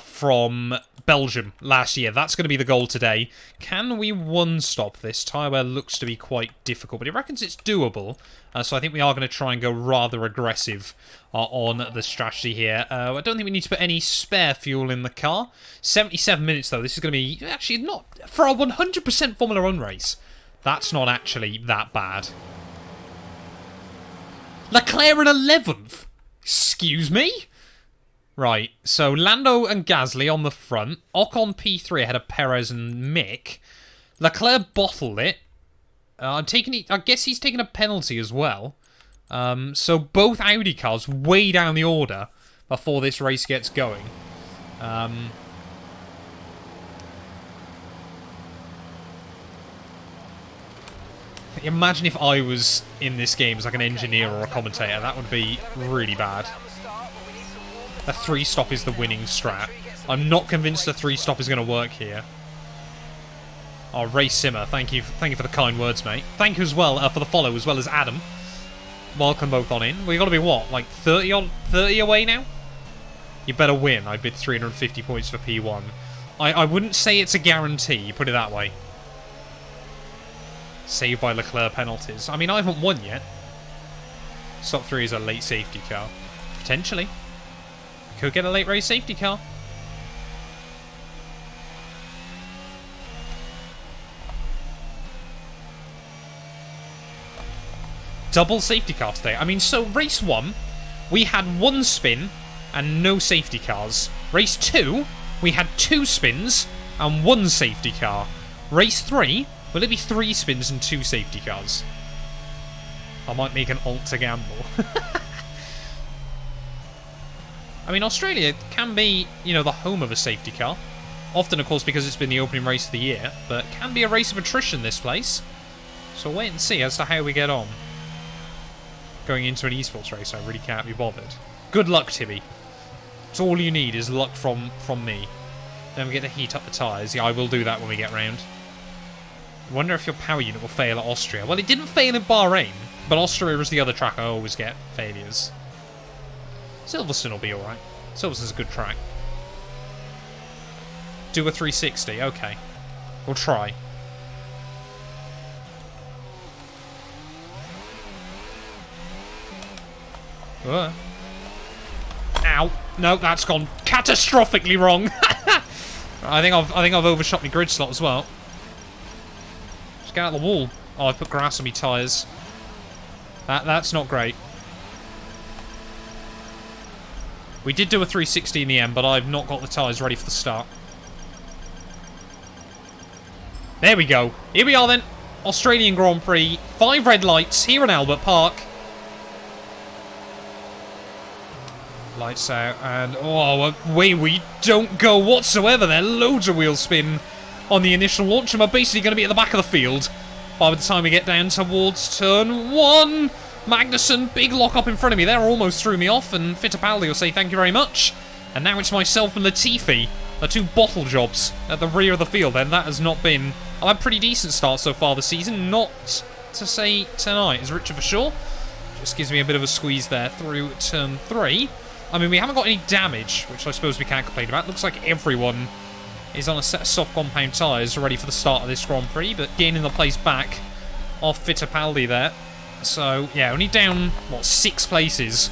from Belgium last year. That's going to be the goal today. Can we one-stop this? Tyre wear looks to be quite difficult, but he reckons it's doable. So I think we are going to try and go rather aggressive on the strategy here. I don't think we need to put any spare fuel in the car. 77 minutes, though. This is going to be actually not... For a 100% Formula 1 race, that's not actually that bad. Leclerc in 11th? Excuse me? Right, so Lando and Gasly on the front. Ocon P3 ahead of Perez and Mick. Leclerc bottled it. I guess he's taking a penalty as well. So both Audi cars way down the order before this race gets going. Imagine if I was in this game as like an engineer or a commentator. That would be really bad. A 3-stop is the winning strat. I'm not convinced a 3-stop is going to work here. Oh, Ray Simmer, thank you for the kind words, mate. Thank you as well for the follow, as well as Adam. Welcome both on in. We've got to be what, like 30 away now? You better win. I bid 350 points for P1. I wouldn't say it's a guarantee, put it that way. Saved by Leclerc penalties. I mean, I haven't won yet. Stop 3 is a late safety car. Potentially. Could get a late race safety car. Double safety car today. I mean, so race 1, we had 1 spin and no safety cars. Race 2, we had 2 spins and 1 safety car. Race 3, will it be 3 spins and 2 safety cars? I might make an alter gamble. I mean, Australia can be, you know, the home of a safety car. Often, of course, because it's been the opening race of the year. But can be a race of attrition, this place. So we'll wait and see as to how we get on. Going into an esports race, I really can't be bothered. Good luck, Tibby. It's all you need is luck from me. Don't forget to heat up the tyres. Yeah, I will do that when we get round. I wonder if your power unit will fail at Austria. Well, it didn't fail in Bahrain, but Austria is the other track I always get failures. Silverstone will be alright. Silverstone's a good track. Do a 360, okay. We'll try. Ow. No, that's gone catastrophically wrong. I think I've overshot my grid slot as well. Just get out of the wall. Oh, I put grass on my tyres. That's not great. We did do a 360 in the end, but I've not got the tyres ready for the start. There we go. Here we are then. Australian Grand Prix. 5 red lights here in Albert Park. Lights out, and oh, away we don't go whatsoever there. Loads of wheel spin on the initial launch, and we're basically going to be at the back of the field by the time we get down towards turn 1. Magnussen, big lock up in front of me there, almost threw me off, and Fittipaldi will say thank you very much. And now it's myself and Latifi, the 2 bottle jobs at the rear of the field. Then that has not been... I've had a pretty decent start so far this season, not to say tonight, as Richard for sure. Just gives me a bit of a squeeze there through turn 3. I mean, we haven't got any damage, which I suppose we can't complain about. Looks like everyone is on a set of soft compound tyres ready for the start of this Grand Prix, but gaining the place back off Fittipaldi there. So, yeah, only down, what, 6 places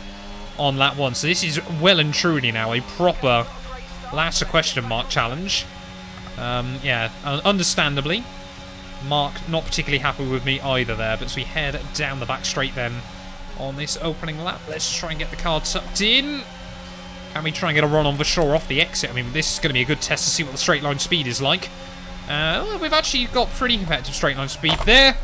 on lap 1. So this is well and truly now a proper last question mark challenge. Yeah, understandably. Mark not particularly happy with me either there, but as we head down the back straight then on this opening lap, let's try and get the car tucked in. Can we try and get a run on Vasseur off the exit? I mean, this is going to be a good test to see what the straight line speed is like. Well, we've actually got pretty competitive straight line speed there.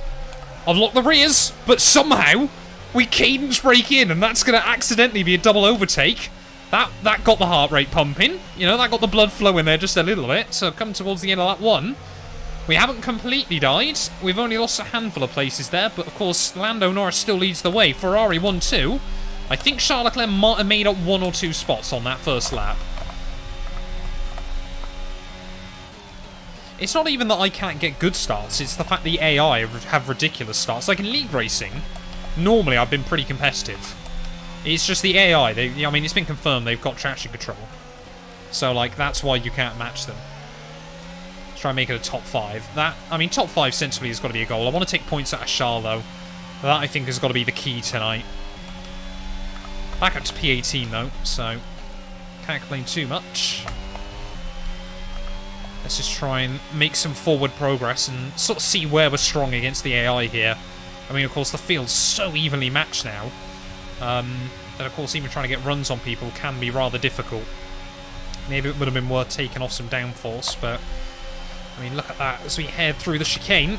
I've locked the rears, but somehow we cadence brake in, and that's going to accidentally be a double overtake. That got the heart rate pumping. You know, that got the blood flowing there just a little bit. So come towards the end of lap 1. We haven't completely died. We've only lost a handful of places there, but of course Lando Norris still leads the way. Ferrari 1-2. I think Charles Leclerc might have made up 1 or 2 spots on that first lap. It's not even that I can't get good starts, it's the fact the AI have ridiculous starts. Like in League Racing, normally I've been pretty competitive. It's just the AI, I mean, it's been confirmed they've got traction control. So, like, that's why you can't match them. Let's try and make it a top 5. Top 5 sensibly has got to be a goal. I want to take points out of Charles, though. That, I think, has got to be the key tonight. Back up to P18, though, so can't complain too much. Let's just try and make some forward progress and sort of see where we're strong against the AI here. I mean, of course, the field's so evenly matched now that, of course, even trying to get runs on people can be rather difficult. Maybe it would have been worth taking off some downforce, but, I mean, look at that. As we head through the chicane,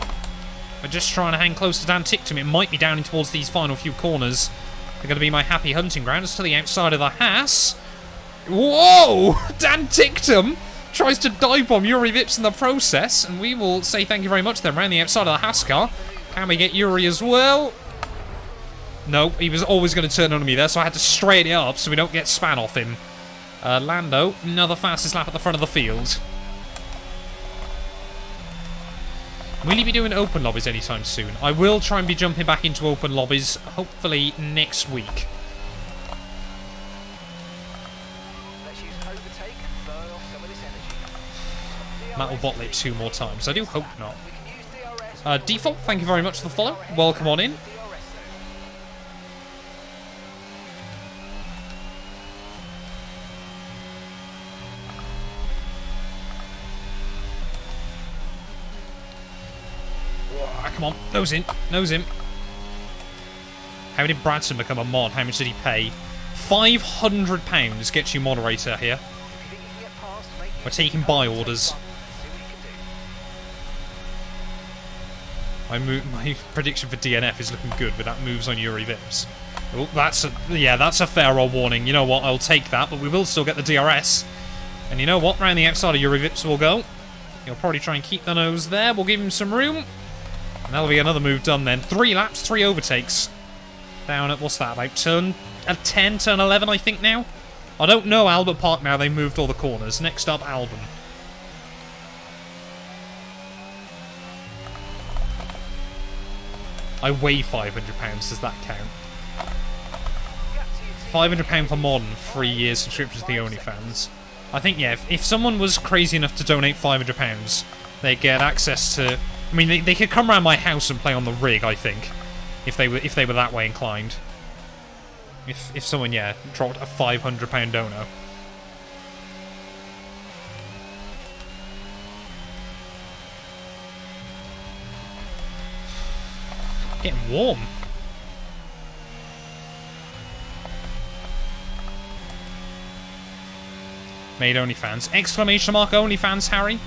we're just trying to hang close to Dan Ticktum. It might be down in towards these final few corners. They're going to be my happy hunting grounds to the outside of the Haas. Whoa! Dan Ticktum tries to dive bomb Yuri Vips in the process, and we will say thank you very much then. Around the outside of the Haas car. Can we get Yuri as well? No, he was always going to turn on me there, so I had to straighten it up so we don't get span off him. Lando, another fastest lap at the front of the field. Will he be doing open lobbies anytime soon? I will try and be jumping back into open lobbies, hopefully next week. Let's use overtake and burn off some of this energy. Matt will bottle it 2 more times. I do hope not. We can use DRS. Default, thank you very much for the follow. Welcome on in. DRS zone. Come on, nose in, nose in. How did Bradson become a mod? How much did he pay? £500 gets you moderator here. If you think you can get past, make We're taking buy orders. See what you can do. My prediction for DNF is looking good with that moves on Yuri Vips. Oh, that's a fair old warning. You know what? I'll take that, but we will still get the DRS. And you know what? Round the outside of Yuri Vips we'll go. He'll probably try and keep the nose there. We'll give him some room. And that'll be another move done then. 3 laps, 3 overtakes. Down at, what's that, about turn 10, turn 11, I think now? I don't know Albert Park now, they moved all the corners. Next up, Albon. I weigh £500, does that count? £500 for mod and 3 years subscription to the OnlyFans. I think, yeah, if someone was crazy enough to donate £500, they'd get access to... I mean, they could come around my house and play on the rig, I think, if they were that way inclined. If someone, yeah, dropped a £500 dono. Getting warm. Made OnlyFans. Exclamation mark OnlyFans, Harry.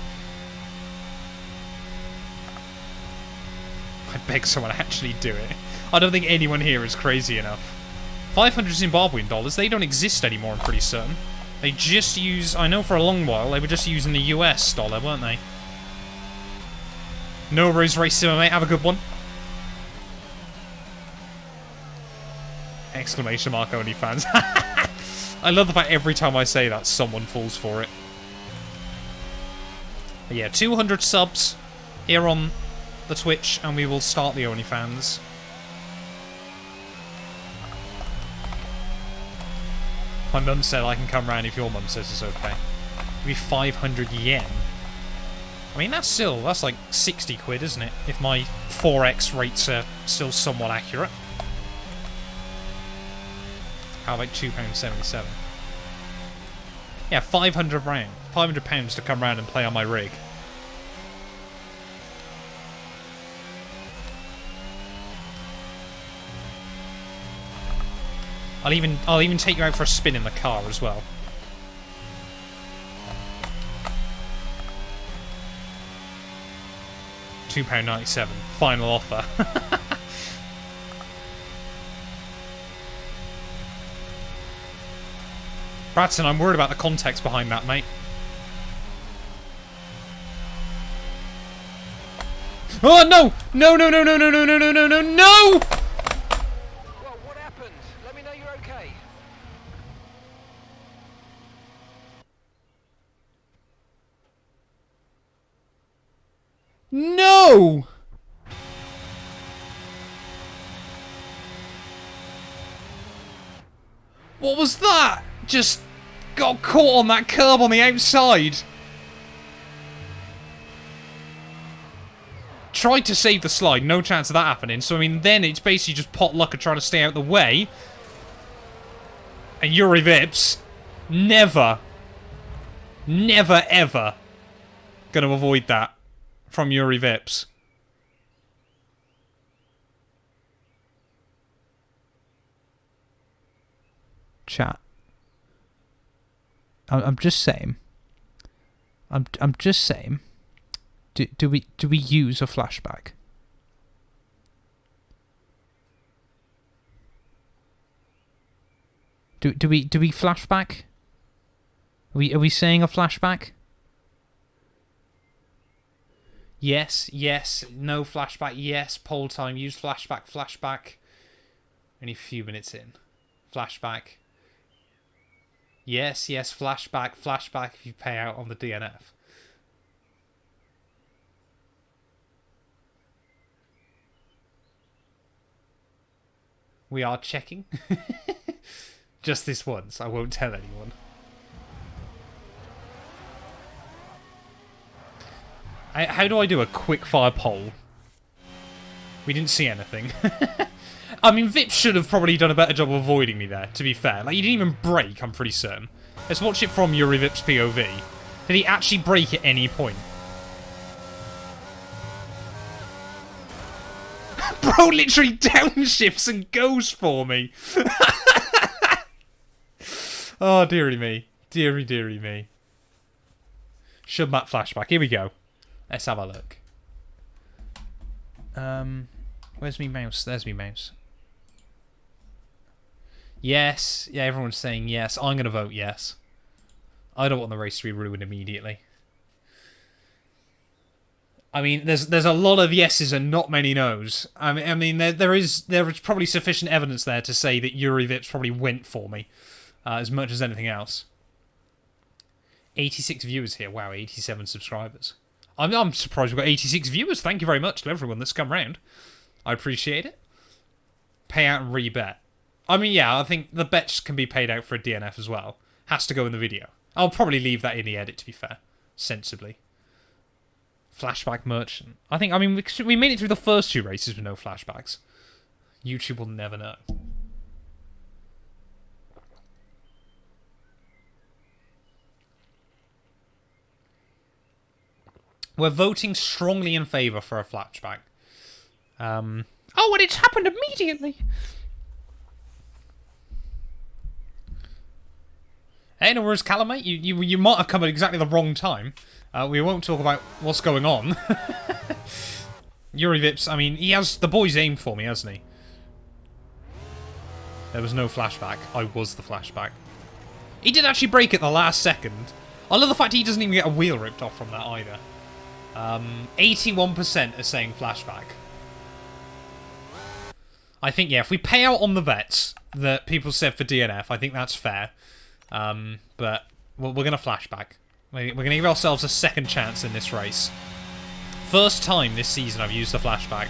I beg someone to actually do it. I don't think anyone here is crazy enough. 500 Zimbabwean dollars, they don't exist anymore, I'm pretty certain. They just use, I know for a long while, they were just using the US dollar, weren't they? No worries, Race Simmer, mate, have a good one. Exclamation mark OnlyFans. I love the fact every time I say that, someone falls for it. But yeah, 200 subs here on the Twitch, and we will start the OnlyFans. My mum said I can come round if your mum says it's okay. Maybe 500 yen. I mean, that's like 60 quid, isn't it? If my 4x rates are still somewhat accurate. How about £2.77? Yeah, £500 to come round and play on my rig. I'll even take you out for a spin in the car as well. £2.97. Final offer. Bradson, I'm worried about the context behind that, mate. Oh, no! No, no, no, no, no, no, no, no, no, no, no! Well, what happened? Let me know you're okay. No! What was that? Just got caught on that curb on the outside. Tried to save the slide, no chance of that happening. So, I mean, then it's basically just pot luck of trying to stay out the way. And Yuri Vips, never, ever gonna avoid that from Yuri Vips. Chat. I'm just saying. I'm just saying. Do we use a flashback? Do we flashback? Are we saying a flashback? Yes, no flashback, yes, poll time, use flashback. Only a few minutes in. Flashback. Yes, flashback if you pay out on the DNF. We are checking. Just this once, I won't tell anyone. How do I do a quick fire poll? We didn't see anything. I mean, Vip should have probably done a better job of avoiding me there, to be fair. Like, he didn't even brake, I'm pretty certain. Let's watch it from Yuri Vip's POV. Did he actually brake at any point? Bro literally downshifts and goes for me. Oh, dearie me. Dearie me. Shove that flashback. Here we go. Let's have a look. Where's me mouse? There's me mouse. Yes. Yeah, everyone's saying yes. I'm going to vote yes. I don't want the race to be ruined immediately. I mean, there's a lot of yeses and not many nos. I mean, there is probably sufficient evidence there to say that Yuri Vips probably went for me, as much as anything else. 86 viewers here. Wow, 87 subscribers. I'm surprised we've got 86 viewers. Thank you very much to everyone that's come round. I appreciate it. Pay out and rebet. I mean, yeah, I think the bets can be paid out for a DNF as well. Has to go in the video. I'll probably leave that in the edit, to be fair. Sensibly. Flashback merchant. I mean, we made it through the first two races with no flashbacks. YouTube will never know. We're voting strongly in favour for a flashback. Oh, and it's happened immediately! Hey, no worries, Callum, mate. You might have come at exactly the wrong time. We won't talk about what's going on. Yuri Vips, I mean, the boy's aimed for me, hasn't he? There was no flashback. I was the flashback. He did actually break at the last second. I love the fact he doesn't even get a wheel ripped off from that either. 81% are saying flashback. I think, yeah, if we pay out on the vets that people said for DNF, I think that's fair. But we're going to flashback. We're going to give ourselves a second chance in this race. First time this season I've used the flashback.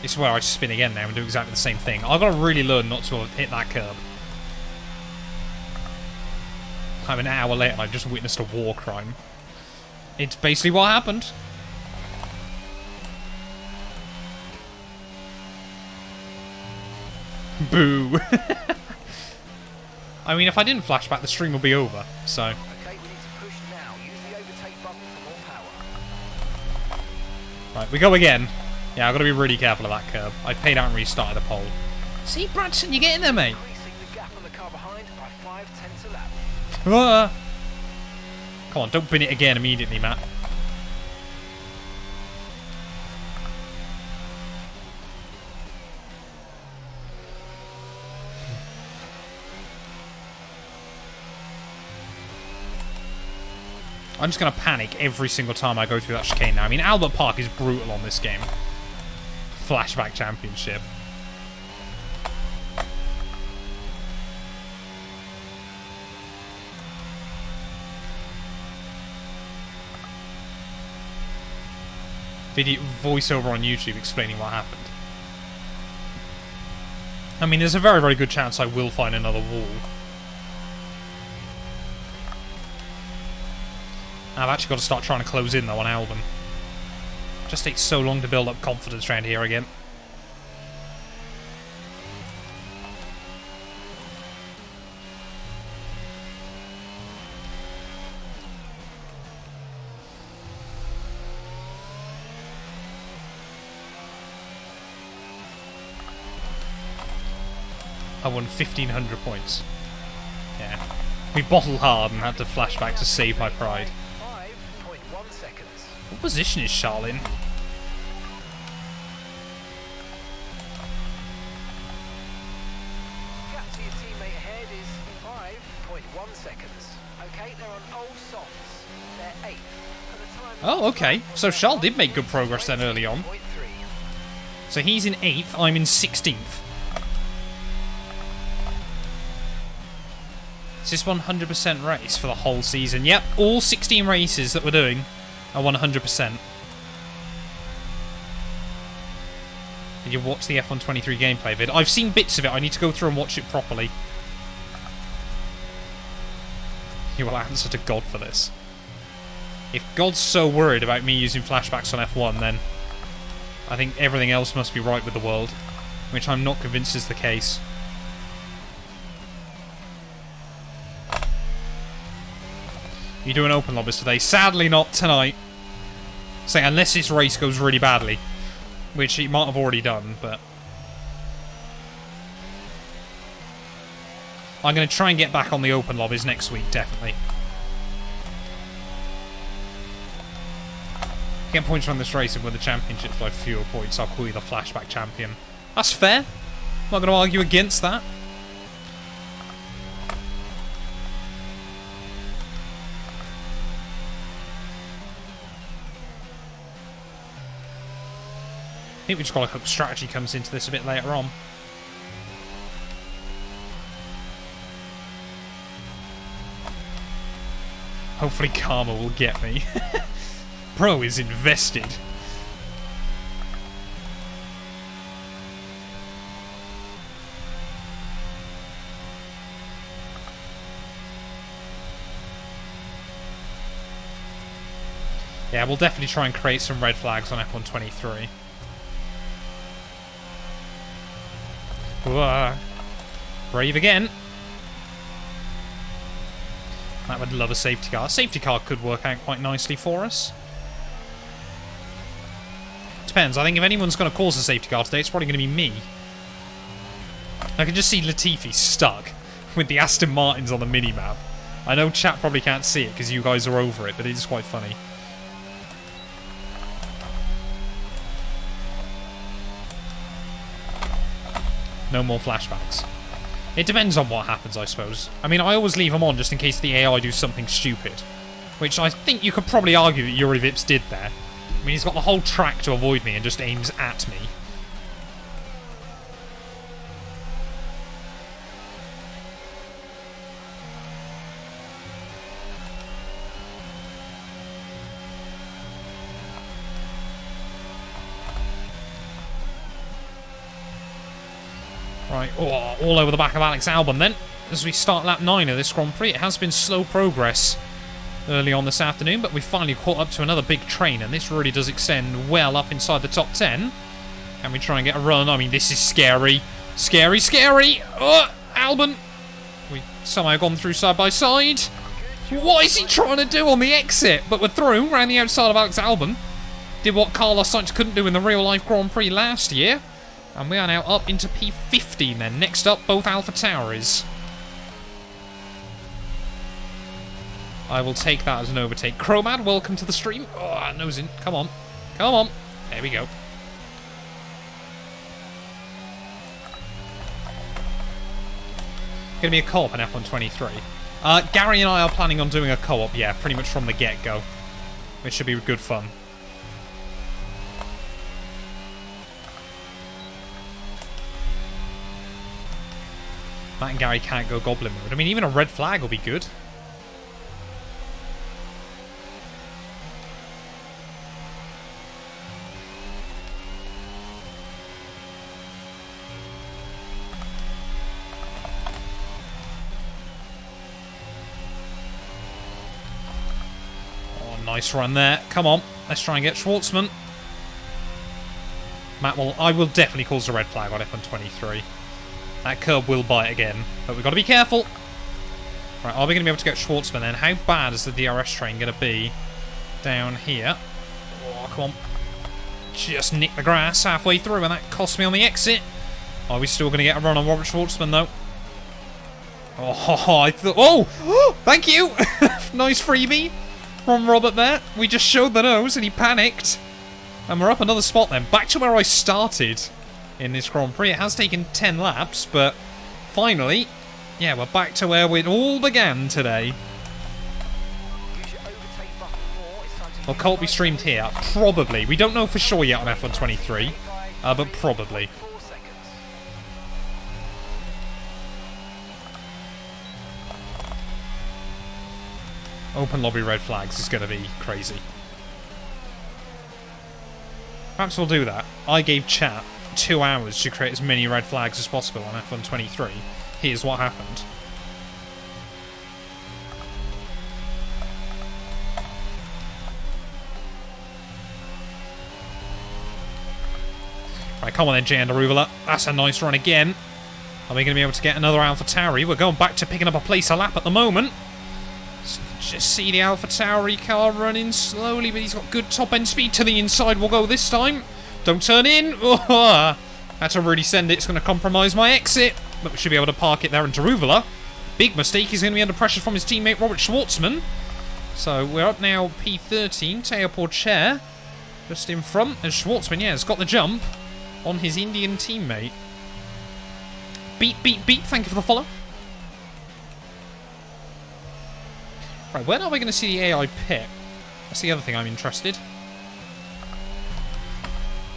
This is where I spin again now and do exactly the same thing. I've got to really learn not to hit that curb. I'm an hour later and I just witnessed a war crime. It's basically what happened. Boo. I mean, if I didn't flashback, the stream would be over, so... Okay, we need to push now. Use the overtake button for more power. Right, we go again. Yeah, I've got to be really careful of that curb. I paid out and restarted the pole. See, Bradson, you're getting there, mate. Increasing the gap on the car behind by 5/10 a lap. Come on, don't bin it again immediately, Matt. I'm just going to panic every single time I go through that chicane now. I mean, Albert Park is brutal on this game. Flashback Championship. voiceover on YouTube explaining what happened. I mean, there's a very, very good chance I will find another wall. I've actually got to start trying to close in though on Albon. Just takes so long to build up confidence around here again. I won 1,500 points. Yeah. We bottled hard and had to flashback to save my pride. 5.1 seconds. What position is Charles in? Gap to your teammate ahead is 5.1 seconds. Okay, they're on old softs. They're 8th. Oh, okay. So Charles did make good progress then early on. So he's in 8th, I'm in 16th. Is this 100% race for the whole season? Yep, all 16 races that we're doing are 100%. Did you watch the F123 gameplay vid? I've seen bits of it, I need to go through and watch it properly. You will answer to God for this. If God's so worried about me using flashbacks on F1, then I think everything else must be right with the world, which I'm not convinced is the case. You doing open lobbers today? Sadly not tonight. Say, unless this race goes really badly. Which it might have already done, but... I'm going to try and get back on the open lobbies next week, definitely. Get points from this race and win the championships by fewer points. I'll call you the flashback champion. That's fair. I'm not going to argue against that. I think we just got to hope strategy comes into this a bit later on. Hopefully karma will get me. Bro is invested. Yeah, we'll definitely try and create some red flags on F123. Whoa. Brave again. That would love a safety car. A safety car could work out quite nicely for us. Depends. I think if anyone's going to cause a safety car today, it's probably going to be me. I can just see Latifi stuck with the Aston Martins on the mini-map. I know chat probably can't see it because you guys are over it, but it is quite funny. No more flashbacks. It depends on what happens, I suppose. I mean, I always leave them on just in case the AI do something stupid. Which I think you could probably argue that Yuri Vips did there. I mean, he's got the whole track to avoid me and just aims at me. Right, oh, all over the back of Alex Albon then, as we start lap 9 of this Grand Prix. It has been slow progress early on this afternoon, but we finally caught up to another big train, and this really does extend well up inside the top 10. Can we try and get a run? I mean, this is scary. Scary, scary! Oh, Albon! We somehow gone through side by side. What is he trying to do on the exit? But we're through, round the outside of Alex Albon. Did what Carlos Sainz couldn't do in the real-life Grand Prix last year. And we are now up into P15 then. Next up, both Alpha Tauris. I will take that as an overtake. Chromad, welcome to the stream. Oh, nose in. Come on. Come on. There we go. Gonna be a co-op in F123. Gary and I are planning on doing a co-op, yeah, pretty much from the get-go. Which should be good fun. Matt and Gary can't go Goblin mode. I mean, even a red flag will be good. Nice run there. Come on. Let's try and get Schwartzman. I will definitely cause a red flag on F123. That curb will bite again. But we've got to be careful. Right, are we going to be able to get Schwartzman then? How bad is the DRS train going to be down here? Oh, come on. Just nick the grass halfway through, and that cost me on the exit. Are we still going to get a run on Robert Schwartzman, though? Oh, I thought... Oh! Thank you! Nice freebie from Robert there. We just showed the nose, and he panicked. And we're up another spot then. Back to where I started in this Grand Prix. It has taken 10 laps, but finally, yeah, we're back to where it all began today. Will Colt be streamed here? Probably. We don't know for sure yet on F123, but probably. Open lobby red flags is going to be crazy. Perhaps we'll do that. I gave chat 2 hours to create as many red flags as possible on F123. Here's what happened. Right, come on then, Gian Arugula. That's a nice run again. Are we going to be able to get another AlphaTauri? We're going back to picking up a place a lap at the moment. Just see the AlphaTauri car running slowly, but he's got good top-end speed to the inside. We'll go this time. Don't turn in. Oh, had to really send it. It's going to compromise my exit. But we should be able to park it there into Arugula. Big mistake. He's going to be under pressure from his teammate, Robert Schwartzman. So we're up now P13. Teo Porcher just in front. And Schwartzman, yeah, has got the jump on his Indian teammate. Beat. Thank you for the follow. Right, when are we going to see the AI pit? That's the other thing I'm interested.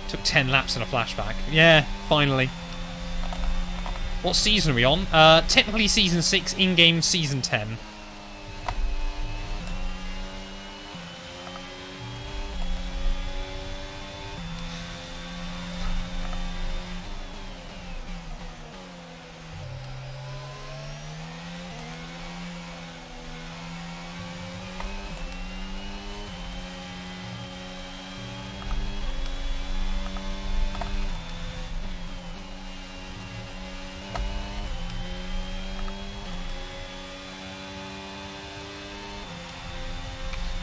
Took 10 laps in a flashback. Yeah, finally. What season are we on? Technically Season 6, in-game Season 10.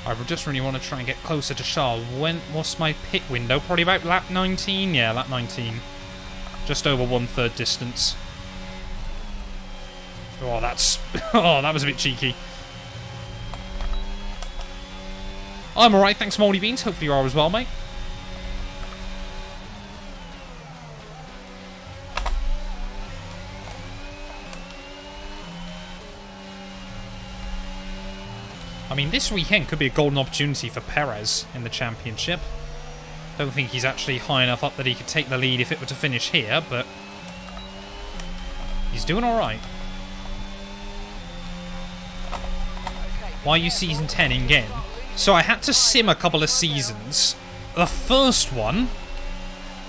I just really want to try and get closer to Charles. What's my pit window? Probably about lap 19? Yeah, lap 19. Just over 1/3 distance. Oh, that's... Oh, that was a bit cheeky. I'm alright, thanks Moldy Beans. Hopefully you are as well, mate. I mean, this weekend could be a golden opportunity for Perez in the championship. Don't think he's actually high enough up that he could take the lead if it were to finish here, but he's doing alright. Why are you Season 10 in-game? So I had to sim a couple of seasons. The first one,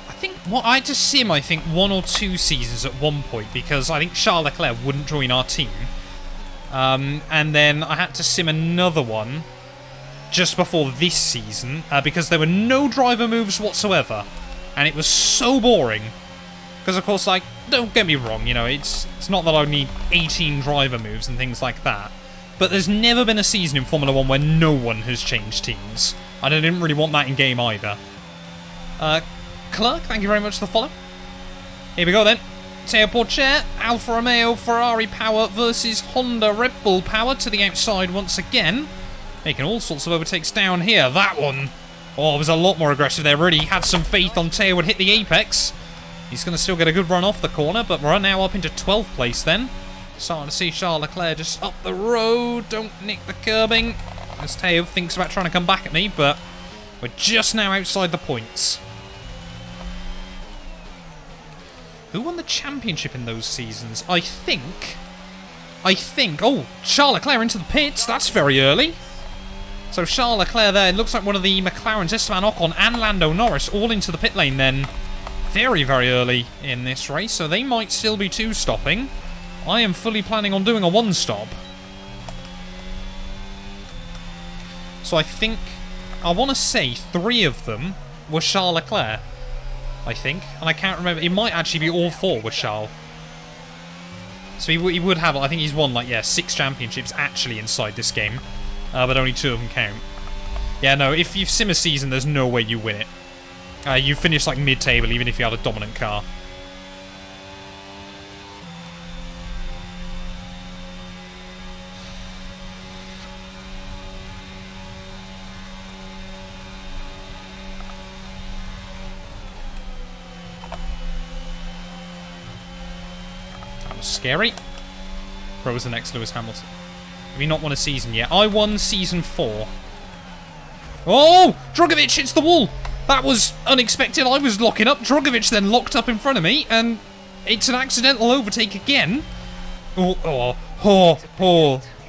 I had to sim, 1 or 2 seasons at one point, because I think Charles Leclerc wouldn't join our team. And then I had to sim another one just before this season because there were no driver moves whatsoever, and it was so boring. Because of course, like, don't get me wrong, you know, it's not that I need 18 driver moves and things like that, but there's never been a season in Formula 1 where no one has changed teams. I didn't really want that in game either. Clark, thank you very much for the follow. Here we go then. Teo Porcher, Alfa Romeo, Ferrari power versus Honda Red Bull power to the outside once again. Making all sorts of overtakes down here. That one, oh, it was a lot more aggressive there. Really had some faith on Teo would hit the apex. He's going to still get a good run off the corner, but we're now up into 12th place then. Starting to see Charles Leclerc just up the road. Don't nick the curbing. As Teo thinks about trying to come back at me, but we're just now outside the points. Who won the championship in those seasons? I think... Oh, Charles Leclerc into the pits. That's very early. So Charles Leclerc there. It looks like one of the McLarens, Esteban Ocon and Lando Norris, all into the pit lane then. Very, very early in this race. So they might still be 2-stopping. I am fully planning on doing a 1-stop. So I think, I want to say 3 of them were Charles Leclerc, I think. And I can't remember, it might actually be all 4 were Charles. So he would have, I think he's won, like, yeah, 6 championships actually inside this game. But only 2 of them count. Yeah, no, if you've sim a season, there's no way you win it. You finish, like, mid-table, even if you had a dominant car. Scary. Bro was the next Lewis Hamilton. Have you not won a season yet? I won season 4. Oh! Drugovich hits the wall! That was unexpected. I was locking up. Drugovich then locked up in front of me, and it's an accidental overtake again. Oh.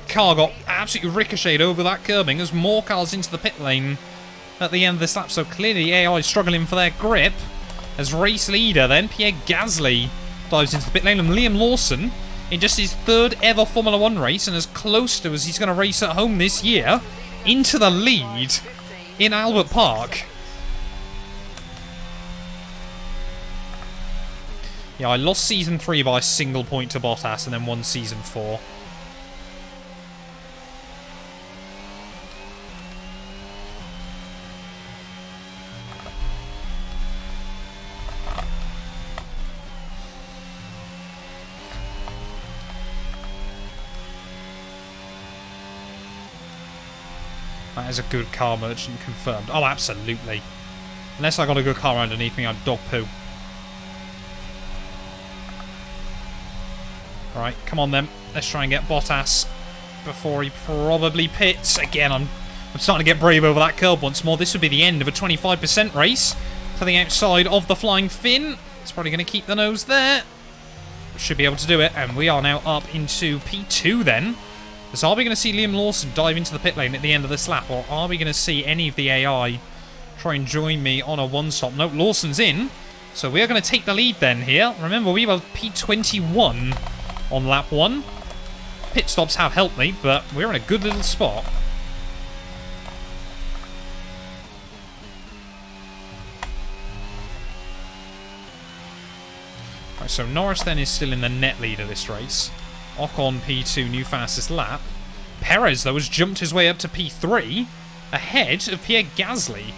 Car got absolutely ricocheted over that curbing as more cars into the pit lane at the end of this lap. So clearly AI is struggling for their grip. As race leader then, Pierre Gasly dives into the pit lane, and Liam Lawson, in just his 3rd ever Formula 1 race, and as close to as he's going to race at home this year, into the lead in Albert Park. Yeah, I lost season 3 by a single point to Bottas, and then won season 4. That is a good car merchant confirmed. Oh, absolutely. Unless I got a good car underneath me, I'd dog poo. Alright, come on then. Let's try and get Bottas before he probably pits. Again, I'm starting to get brave over that curb once more. This would be the end of a 25% race to the outside of the Flying Finn. It's probably going to keep the nose there. Should be able to do it. And we are now up into P2 then. So are we going to see Liam Lawson dive into the pit lane at the end of this lap, or are we going to see any of the AI try and join me on a one-stop? Nope, Lawson's in. So we are going to take the lead then here. Remember, we were P21 on lap 1. Pit stops have helped me, but we're in a good little spot. Right, so Norris then is still in the net lead of this race. Ocon P2, new fastest lap. Perez, though, has jumped his way up to P3, ahead of Pierre Gasly.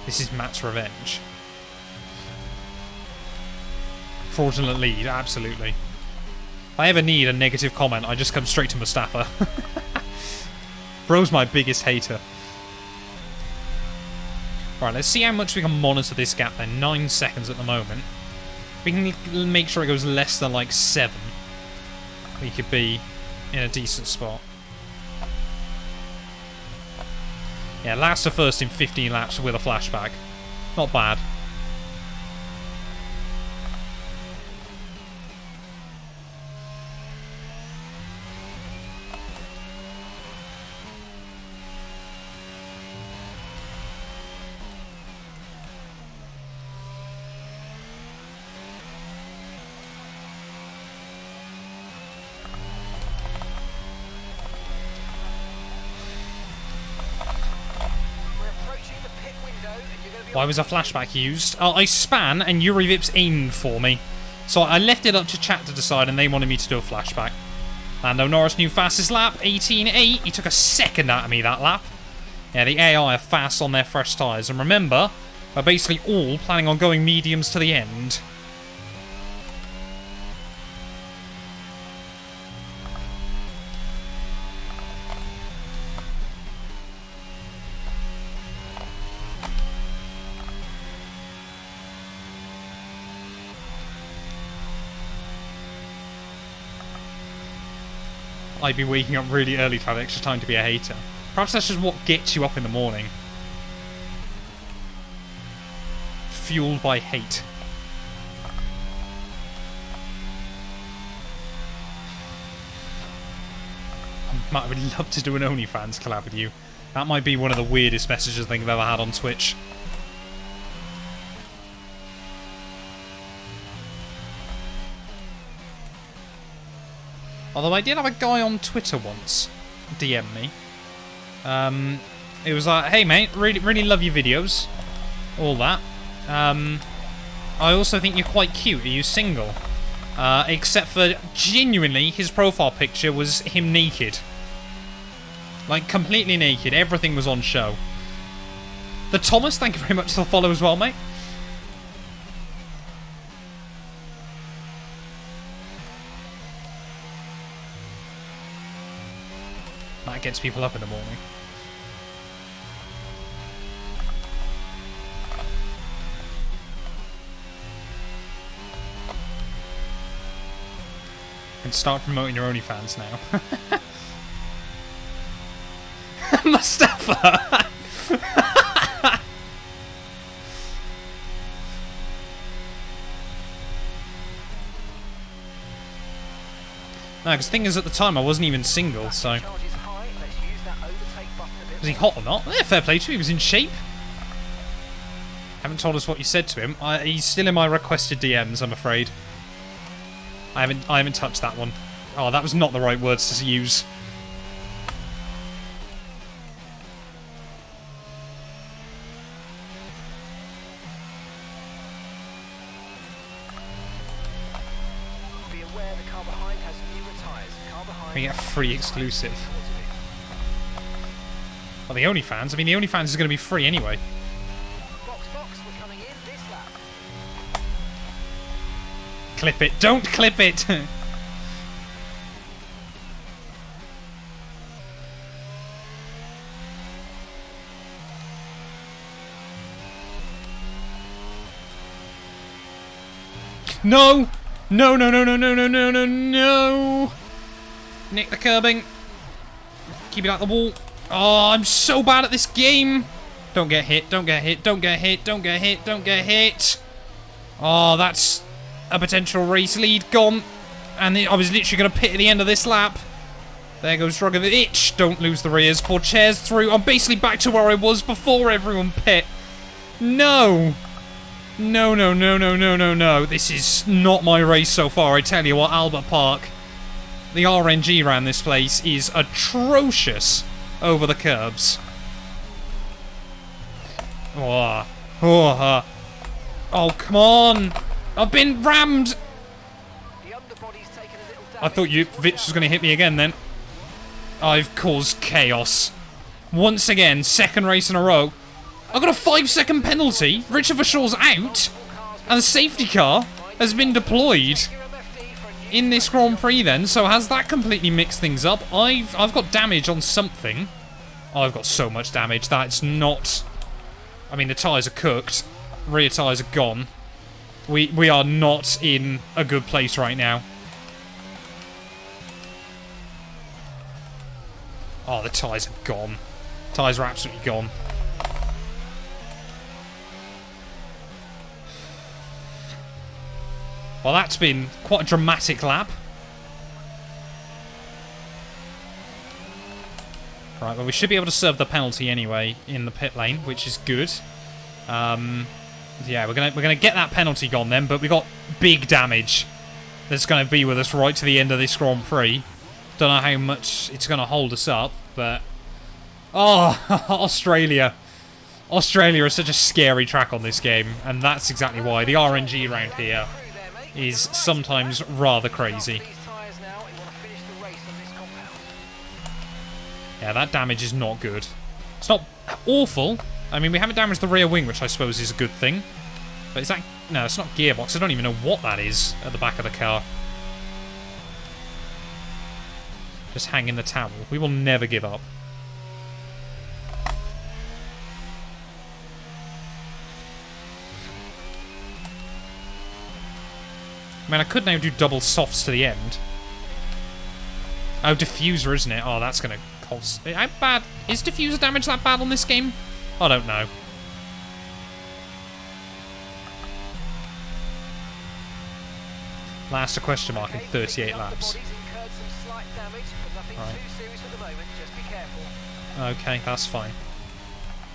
This is Matt's revenge. Fraudulent lead, absolutely. If I ever need a negative comment, I just come straight to Mustafa. Bro's my biggest hater. Right, let's see how much we can monitor this gap then. 9 seconds at the moment. We can make sure it goes less than like 7. We could be in a decent spot. Yeah, last to first in 15 laps with a flashback. Not bad. Why was a flashback used? I span and Yuri Vips aimed for me. So I left it up to chat to decide and they wanted me to do a flashback. Lando Norris new fastest lap, 18.8. He took a second out of me that lap. Yeah, the AI are fast on their fresh tyres. And remember, we're basically all planning on going mediums to the end. I've been waking up really early to have extra time to be a hater. Perhaps that's just what gets you up in the morning. Fueled by hate. Matt, I would love to do an OnlyFans collab with you. That might be one of the weirdest messages I think I've ever had on Twitch. Although I did have a guy on Twitter once DM me. It was like, hey mate, really love your videos. All that. I also think you're quite cute. Are you single? Except for, genuinely, his profile picture was him naked. Like, completely naked. Everything was on show. The Thomas, thank you very much for the follow as well, mate. That gets people up in the morning. You can start promoting your OnlyFans now. Mustafa! No, because the thing is, at the time I wasn't even single, so... Was he hot or not? Yeah, fair play to him, he was in shape. Haven't told us what you said to him. He's still in my requested DMs, I'm afraid. I haven't touched that one. Oh, that was not the right words to use. Be aware the car behind has newer tyres. Car behind We get a free exclusive. Well, the OnlyFans? I mean, the OnlyFans is going to be free anyway. Box, we're coming in this lap. Clip it. Don't clip it! No! No, no, no, no, no, no, no, no, no! Nick the curbing. Keep it out the wall. Oh, I'm so bad at this game. Don't get hit, don't get hit, don't get hit, don't get hit, don't get hit. Oh, that's a potential race lead gone. And I was literally going to pit at the end of this lap. There goes Drogovic. Don't lose the rears. Poor chairs through. I'm basically back to where I was before everyone pit. No. No, no, no, no, no, no, no. This is not my race so far. I tell you what, Albert Park, the RNG around this place is atrocious over the curbs. Oh, oh, come on. I've been rammed. The underbody's taken a little damage. I thought Vic was going to hit me again then. I've caused chaos. Once again, second race in a row. I've got a 5-second penalty. Richard Verschoor's out. And the safety car has been deployed in this Grand Prix then. So has that completely mixed things up? I've got damage on something. Oh, I've got so much damage. That's not... I mean, the tyres are cooked. Rear tyres are gone. We are not in a good place right now. Oh, the tyres are gone. Tyres are absolutely gone. Well, that's been quite a dramatic lap. Right, well, we should be able to serve the penalty anyway in the pit lane, which is good. Yeah, we're gonna get that penalty gone then, but we got big damage that's going to be with us right to the end of this Grand Prix. Don't know how much it's going to hold us up, but... Oh, Australia. Australia is such a scary track on this game, and that's exactly why. The RNG around here is sometimes rather crazy. Yeah, that damage is not good. It's not awful. I mean, we haven't damaged the rear wing, which I suppose is a good thing. But is that... No, it's not gearbox. I don't even know what that is at the back of the car. Just hang in the towel. We will never give up. I mean, I could now do double softs to the end. Oh, diffuser, isn't it? Oh, that's going to cost... How bad... Is diffuser damage that bad on this game? I don't know. Last a question mark in 38 laps. Right. Okay, that's fine.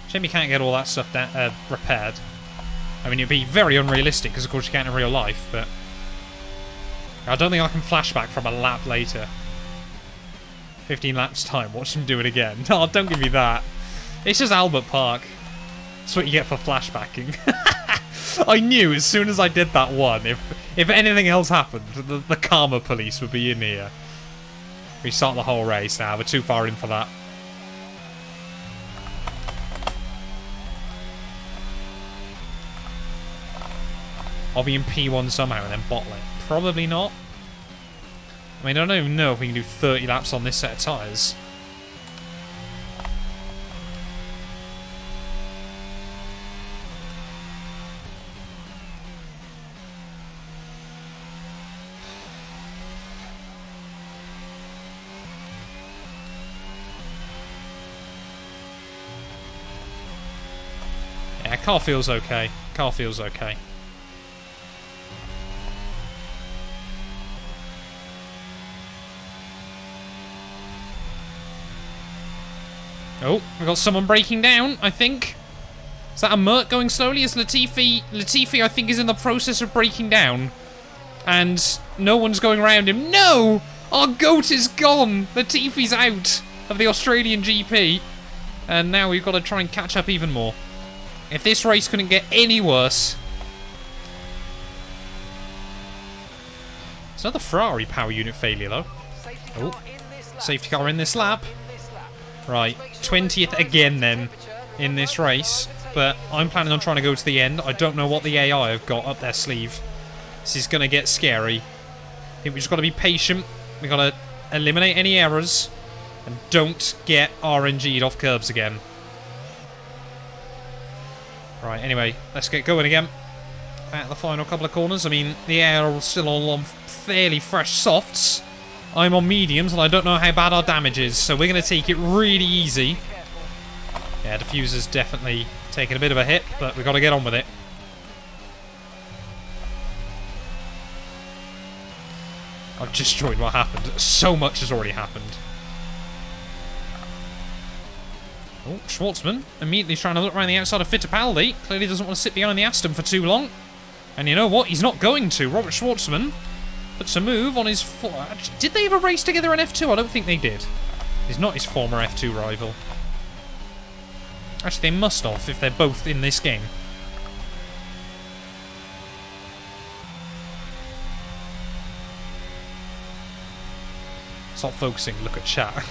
Shame you can't get all that stuff repaired. I mean, it'd be very unrealistic, because of course you can't in real life, but... I don't think I can flashback from a lap later. 15 laps time. Watch him do it again. Oh, don't give me that. It's just Albert Park. That's what you get for flashbacking. I knew as soon as I did that one, if anything else happened, the karma police would be in here. Restart the whole race now. We're too far in for that. I'll be in P1 somehow and then bottle it. Probably not. I mean, I don't even know if we can do 30 laps on this set of tyres. Yeah, car feels okay. Car feels okay. Oh, we've got someone breaking down, I think. Is that a Mert going slowly? Is Latifi... Latifi, I think, is in the process of breaking down. And no one's going around him. No! Our GOAT is gone! Latifi's out of the Australian GP. And now we've got to try and catch up even more. If this race couldn't get any worse... It's another Ferrari power unit failure, though. Oh, safety car in this lap. Right, 20th again then in this race, but I'm planning on trying to go to the end. I don't know what the AI have got up their sleeve. This is going to get scary. I think we've just got to be patient. We've got to eliminate any errors and don't get RNG'd off curbs again. Right, anyway, let's get going again. At the final couple of corners. I mean, the air are still all on fairly fresh softs. I'm on mediums, and I don't know how bad our damage is, so we're going to take it really easy. Yeah, diffuser's definitely taking a bit of a hit, but we've got to get on with it. I've just joined what happened. So much has already happened. Oh, Schwartzman immediately trying to look around the outside of Fittipaldi. Clearly doesn't want to sit behind the Aston for too long. And you know what? He's not going to. Robert Schwartzman puts a move on his... Did they ever race together in F2? I don't think they did. He's not his former F2 rival. Actually, they must have if they're both in this game. Stop focusing. Look at chat.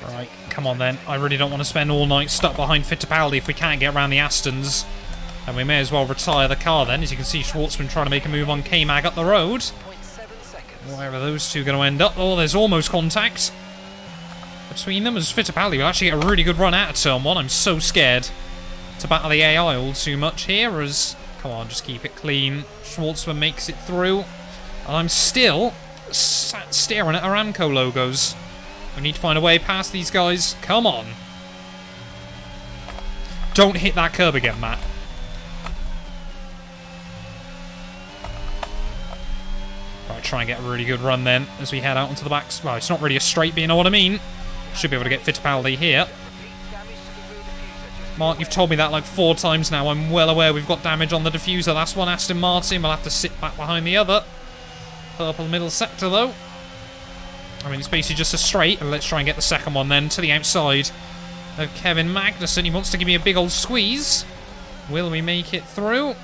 Right, come on then. I really don't want to spend all night stuck behind Fittipaldi if we can't get around the Astons. And we may as well retire the car then. As you can see, Schwartzman trying to make a move on K-Mag up the road. Where are those two going to end up? Oh, there's almost contact between them, as Fittipaldi will actually get a really good run out of turn one. I'm so scared to battle the AI all too much here, as... Come on, just keep it clean. Schwartzman makes it through. And I'm still sat staring at Aramco logos. We need to find a way past these guys. Come on. Don't hit that curb again, Matt. Right, try and get a really good run then as we head out onto the back. Well, it's not really a straight, but you know what I mean. Should be able to get Fittipaldi here. Mark, you've told me that like 4 times now. I'm well aware we've got damage on the diffuser. That's one Aston Martin. We'll have to sit back behind the other. Purple middle sector, though. I mean, it's basically just a straight, and let's try and get the second one then to the outside of Kevin Magnussen. He wants to give me a big old squeeze. Will we make it through?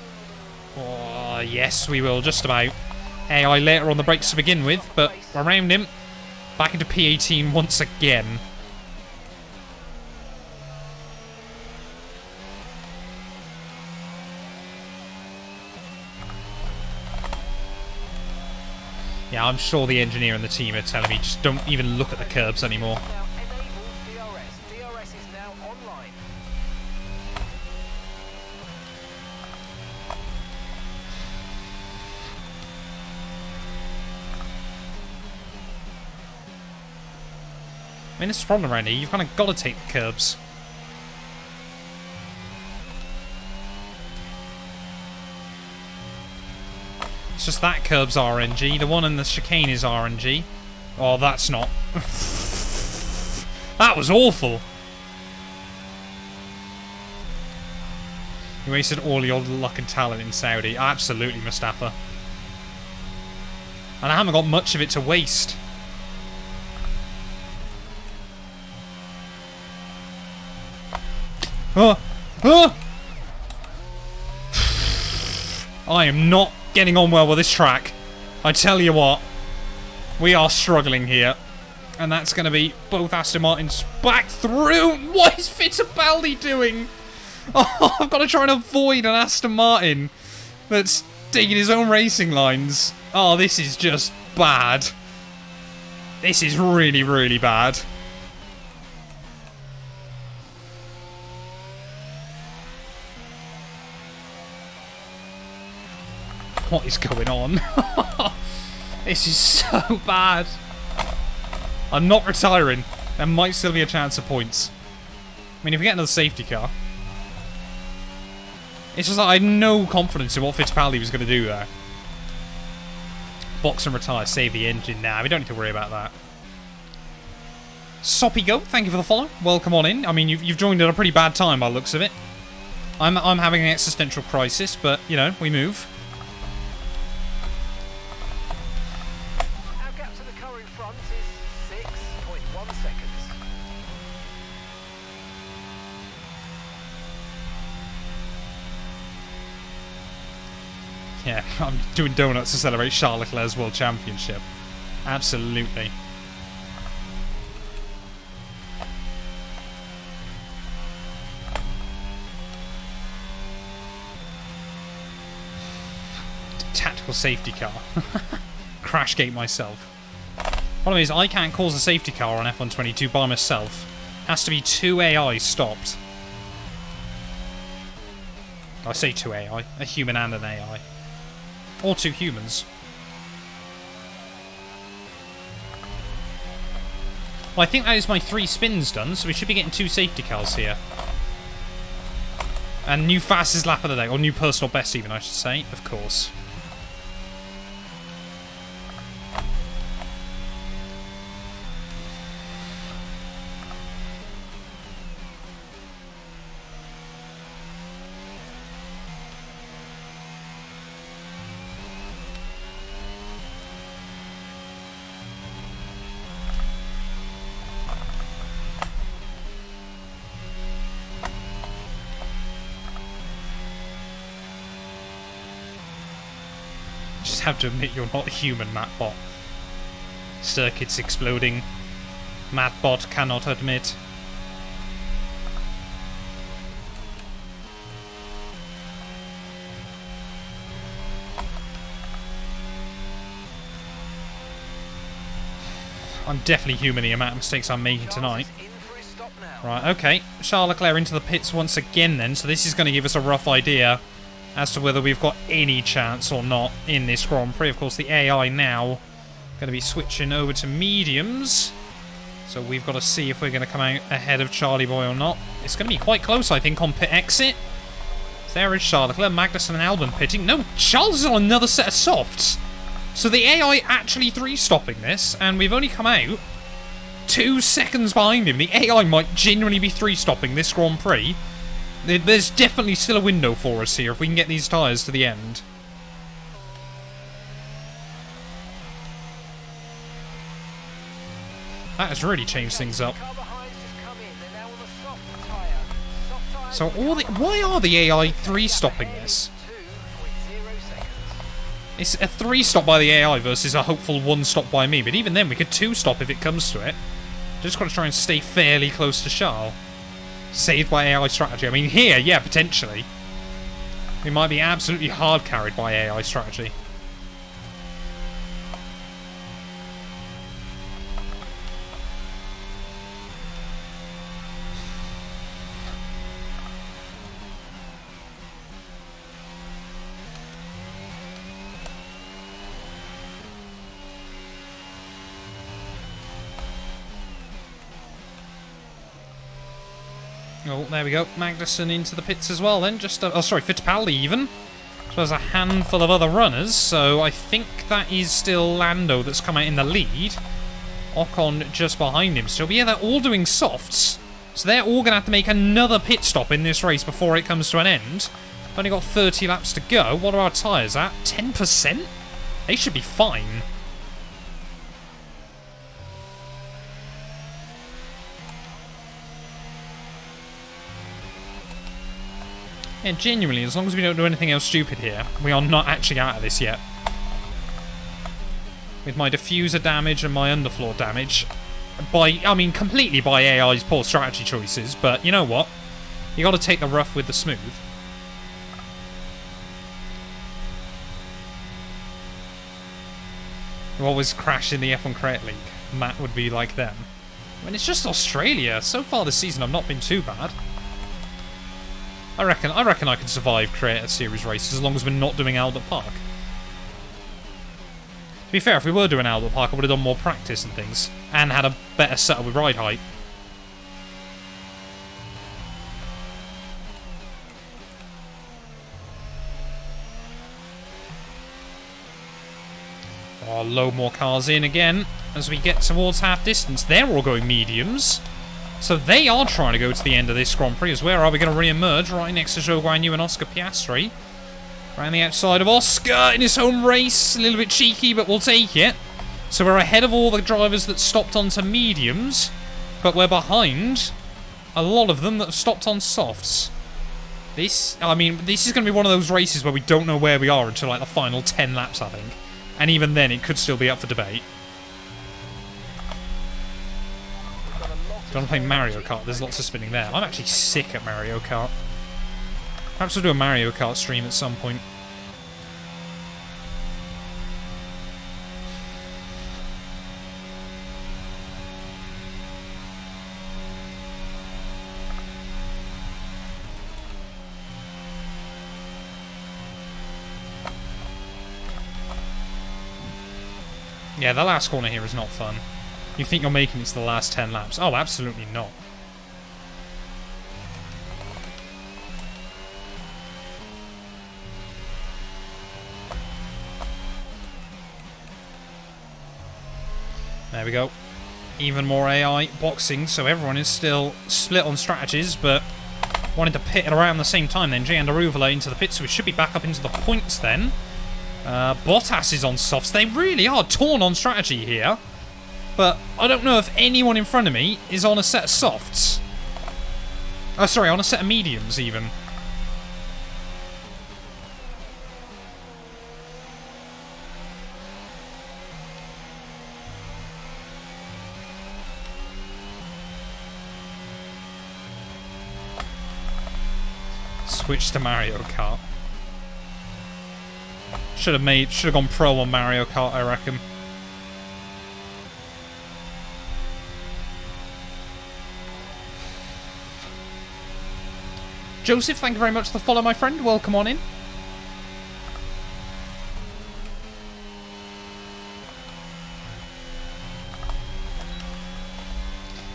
Oh, yes, we will, just about. AI later on the brakes to begin with, but around him. Back into P18 once again. Yeah, I'm sure the engineer and the team are telling me just don't even look at the curbs anymore. DRS is now online. I mean, this is the problem around here. You've kind of got to take the curbs. It's just that curb's RNG. The one in the chicane is RNG. Oh, that's not. That was awful. You wasted all your luck and talent in Saudi. Absolutely, Mustafa. And I haven't got much of it to waste. Oh! Oh! I am not getting on well with this track. I tell you what. We are struggling here. And that's going to be both Aston Martins back through. What is Fittipaldi doing? Oh, I've got to try and avoid an Aston Martin that's taking his own racing lines. Oh, this is just bad. This is really, really bad. What is going on? This is so bad. I'm not retiring. There might still be a chance of points. I mean, if we get another safety car... It's just like I had no confidence in what Fittipaldi was going to do there. Box and retire, save the engine. Nah, we don't need to worry about that. Soppy Go, thank you for the follow. Welcome on in. I mean, you've joined at a pretty bad time by the looks of it. I'm having an existential crisis, but, you know, we move. Our gap to the car in front is 6.1 seconds. Yeah, I'm doing donuts to celebrate Charles Leclerc's World Championship. Absolutely. Tactical safety car. Crashgate myself. Problem is, I can't cause a safety car on F122 by myself. Has to be 2 AI stopped. I say 2 AI, a human and an AI. Or 2 humans. Well, I think that is my 3 spins done, so we should be getting 2 safety cars here. And new fastest lap of the day, or new personal best even, I should say, of course. Have to admit you're not human, Mattbot. Circuits exploding. Mattbot cannot admit. I'm definitely human the amount of mistakes I'm making tonight. Right, okay. Charles Leclerc into the pits once again then, so this is going to give us a rough idea as to whether we've got any chance or not in this Grand Prix. Of course, the AI now going to be switching over to mediums. So we've got to see if we're going to come out ahead of Charlie Boy or not. It's going to be quite close, I think, on pit exit. There is Charles Leclerc, Magnussen and Albon pitting. No, Charles is on another set of softs. So the AI actually 3-stopping this, and we've only come out 2 seconds behind him. The AI might genuinely be 3-stopping this Grand Prix. There's definitely still a window for us here if we can get these tyres to the end. That has really changed things up. So why are the AI 3-stopping this? It's a 3-stop by the AI versus a hopeful 1-stop by me, but even then we could 2-stop if it comes to it. Just got to try and stay fairly close to Charles. Saved by AI strategy. I mean, here, yeah, potentially. We might be absolutely hard carried by AI strategy. Oh, there we go. Magnussen into the pits as well then. Just, oh, sorry, Fittipaldi even. So there's a handful of other runners. So I think that is still Lando that's come out in the lead. Ocon just behind him still. But yeah, they're all doing softs. So they're all going to have to make another pit stop in this race before it comes to an end. Only got 30 laps to go. What are our tyres at? 10%? They should be fine. Yeah, genuinely, as long as we don't do anything else stupid here, we are not actually out of this yet. With my diffuser damage and my underfloor damage, completely by AI's poor strategy choices, but you know what? You got to take the rough with the smooth. Who always crash in the F1 Create League. Matt would be like them. I mean, it's just Australia. So far this season, I've not been too bad. I reckon I can survive Creator Series races as long as we're not doing Albert Park. To be fair, if we were doing Albert Park, I would have done more practice and things, and had a better setup with ride height. Oh, load more cars in again as we get towards half distance. They're all going mediums. So they are trying to go to the end of this Grand Prix as where are we going to re-emerge? Right next to Zhou Guanyu and Oscar Piastri. Around the outside of Oscar in his home race. A little bit cheeky, but we'll take it. So we're ahead of all the drivers that stopped onto mediums. But we're behind a lot of them that have stopped on softs. This is going to be one of those races where we don't know where we are until like the final 10 laps, I think. And even then, it could still be up for debate. Do you want to play Mario Kart? There's lots of spinning there. I'm actually sick at Mario Kart. Perhaps we'll do a Mario Kart stream at some point. Yeah, the last corner here is not fun. You think you're making it to the last 10 laps. Oh, absolutely not. There we go. Even more AI boxing, so everyone is still split on strategies, but wanted to pit at around the same time then. Jehan Daruvala into the pit, so we should be back up into the points then. Bottas is on softs. They really are torn on strategy here. But I don't know if anyone in front of me is on a set of softs. Oh, sorry, on a set of mediums, even. Switch to Mario Kart. Should have gone pro on Mario Kart, I reckon. Joseph, thank you very much for the follow, my friend. Welcome on in.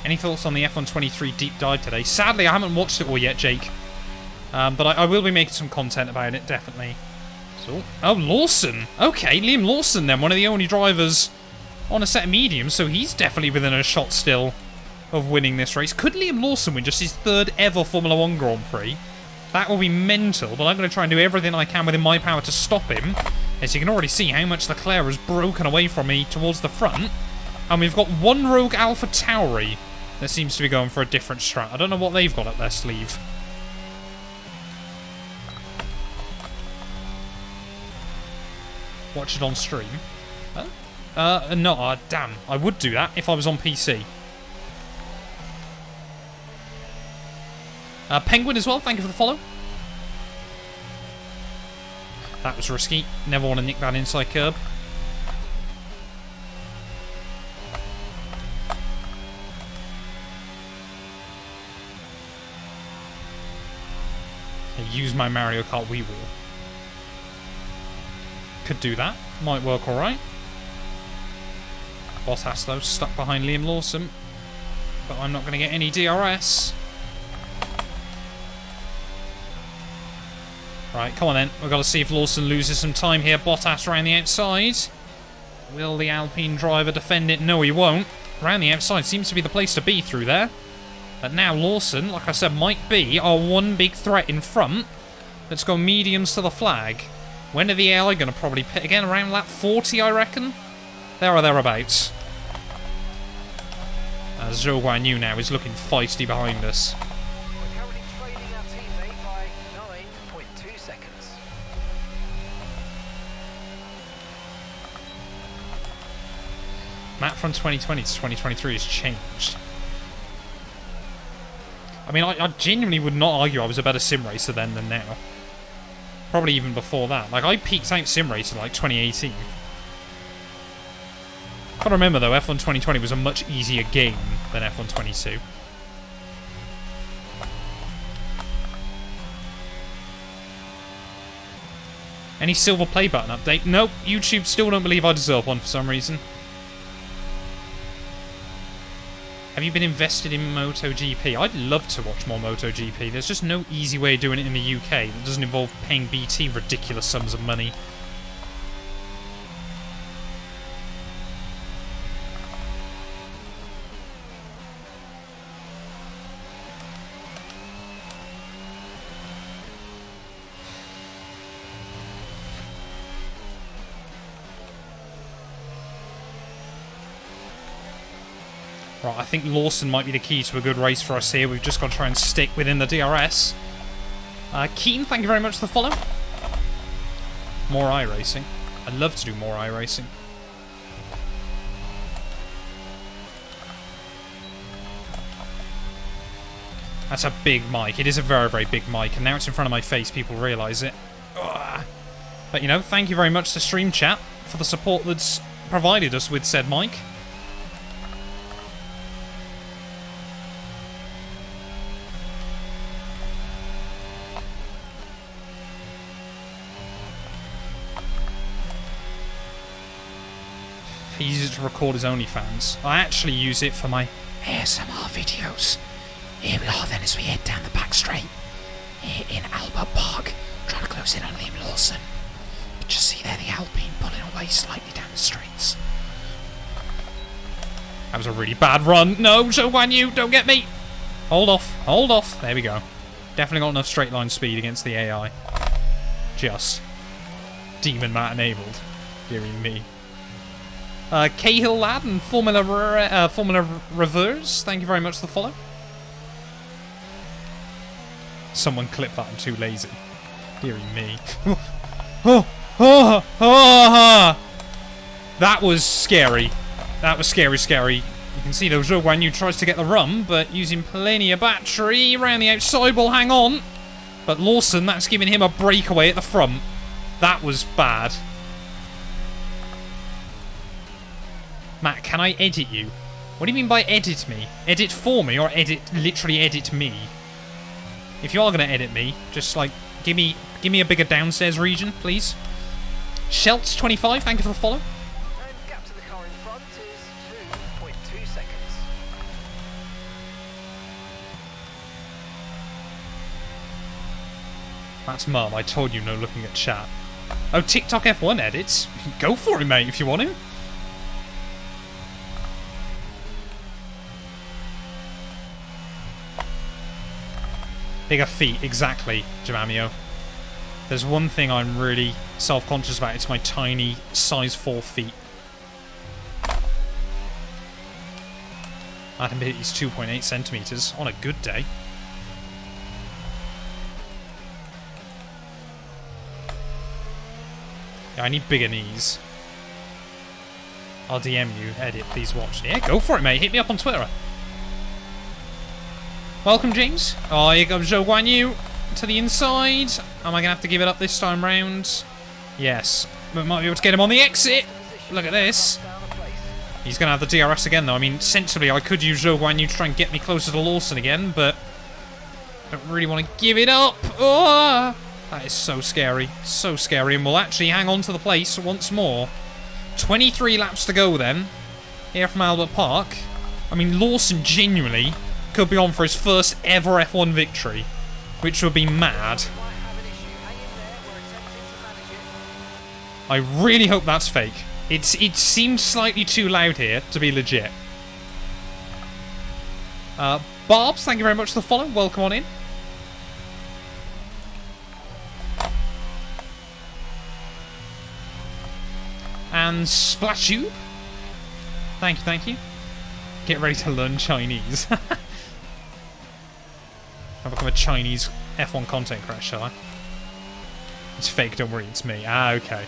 Any thoughts on the F123 deep dive today? Sadly, I haven't watched it all yet, Jake. But I will be making some content about it, definitely. So, oh, Lawson. Okay, Liam Lawson then, one of the only drivers on a set of mediums, so he's definitely within a shot still of winning this race. Could Liam Lawson win just his third ever Formula 1 Grand Prix? That will be mental, but I'm going to try and do everything I can within my power to stop him. As you can already see how much Leclerc has broken away from me towards the front. And we've got one rogue Alpha Tauri that seems to be going for a different strat. I don't know what they've got up their sleeve. Watch it on stream. No, damn. I would do that if I was on PC. Penguin as well, thank you for the follow. That was risky. Never want to nick that inside curb. Use my Mario Kart Wii Wheel. Could do that. Might work alright. Bottas, though, stuck behind Liam Lawson. But I'm not going to get any DRS. Right, come on then. We've got to see if Lawson loses some time here. Bottas around the outside. Will the Alpine driver defend it? No, he won't. Around the outside seems to be the place to be through there. But now Lawson, like I said, might be our one big threat in front. Let's go mediums to the flag. When are the AI going to probably pit again? Around lap 40, I reckon? There or thereabouts. Zhou Guanyu now is looking feisty behind us. We're currently trailing our teammate by 9.2 seconds. Map from 2020 to 2023 has changed. I mean, I genuinely would not argue I was a better sim racer then than now. Probably even before that. Like, I peaked out sim racing like 2018. Gotta remember though, F1 2020 was a much easier game than F1 22. Any silver play button update? Nope, YouTube still don't believe I deserve one for some reason. Have you been invested in MotoGP? I'd love to watch more MotoGP. There's just no easy way of doing it in the UK that doesn't involve paying BT ridiculous sums of money. Right, I think Lawson might be the key to a good race for us here. We've just got to try and stick within the DRS. Keaton, thank you very much for the follow. More iRacing. I'd love to do more iRacing. That's a big mic. It is a very, very big mic. And now it's in front of my face. People realise it. Ugh. But, you know, thank you very much to Stream Chat for the support that's provided us with said mic. He uses it to record his OnlyFans. I actually use it for my ASMR videos. Here we are then as we head down the back straight. Here in Albert Park, trying to close in on Liam Lawson. But just see there the Alpine pulling away slightly down the straights. That was a really bad run. No, Zhou Guanyu, don't get me. Hold off, hold off. There we go. Definitely got enough straight line speed against the AI. Just. Demon Matt enabled. Dearie me. Cahill Lad and Formula Reverse, thank you very much for the follow. Someone clip that, I'm too lazy. Dearie me. That was scary. That was scary. You can see though Zhou Guanyu tries to get the run, but using plenty of battery around the outside will hang on. But Lawson, that's giving him a breakaway at the front. That was bad. Matt, can I edit you? What do you mean by edit me? Edit for me or literally edit me? If you are going to edit me, just like, give me a bigger downstairs region, please. Shelts25, thank you for the follow. And gap to the car in front is 2.2 seconds. That's Mum, I told you no looking at chat. Oh, TikTok F1 edits? Go for it, mate, if you want him. Bigger feet, exactly, Jamamio. There's one thing I'm really self-conscious about, it's my tiny size 4 feet. I'd admit he's 2.8 centimeters on a good day. Yeah, I need bigger knees. I'll DM you, edit, please watch. Yeah, go for it, mate. Hit me up on Twitter. Welcome, James. Oh, here comes Zhou Guanyu to the inside. Am I going to have to give it up this time round? Yes. But might be able to get him on the exit. Look at this. He's going to have the DRS again, though. I mean, sensibly, I could use Zhou Guanyu to try and get me closer to Lawson again, but I don't really want to give it up. Oh, that is so scary. So scary. And we'll actually hang on to the place once more. 23 laps to go, then. Here from Albert Park. I mean, Lawson genuinely could be on for his first ever F1 victory, which would be mad. I really hope that's fake. It seems slightly too loud here to be legit. Barbs, thank you very much for the follow. Welcome on in. And Splatube. Thank you, thank you. Get ready to learn Chinese. I'll become a Chinese F1 content crash, shall I? It's fake, don't worry, it's me. Ah, okay.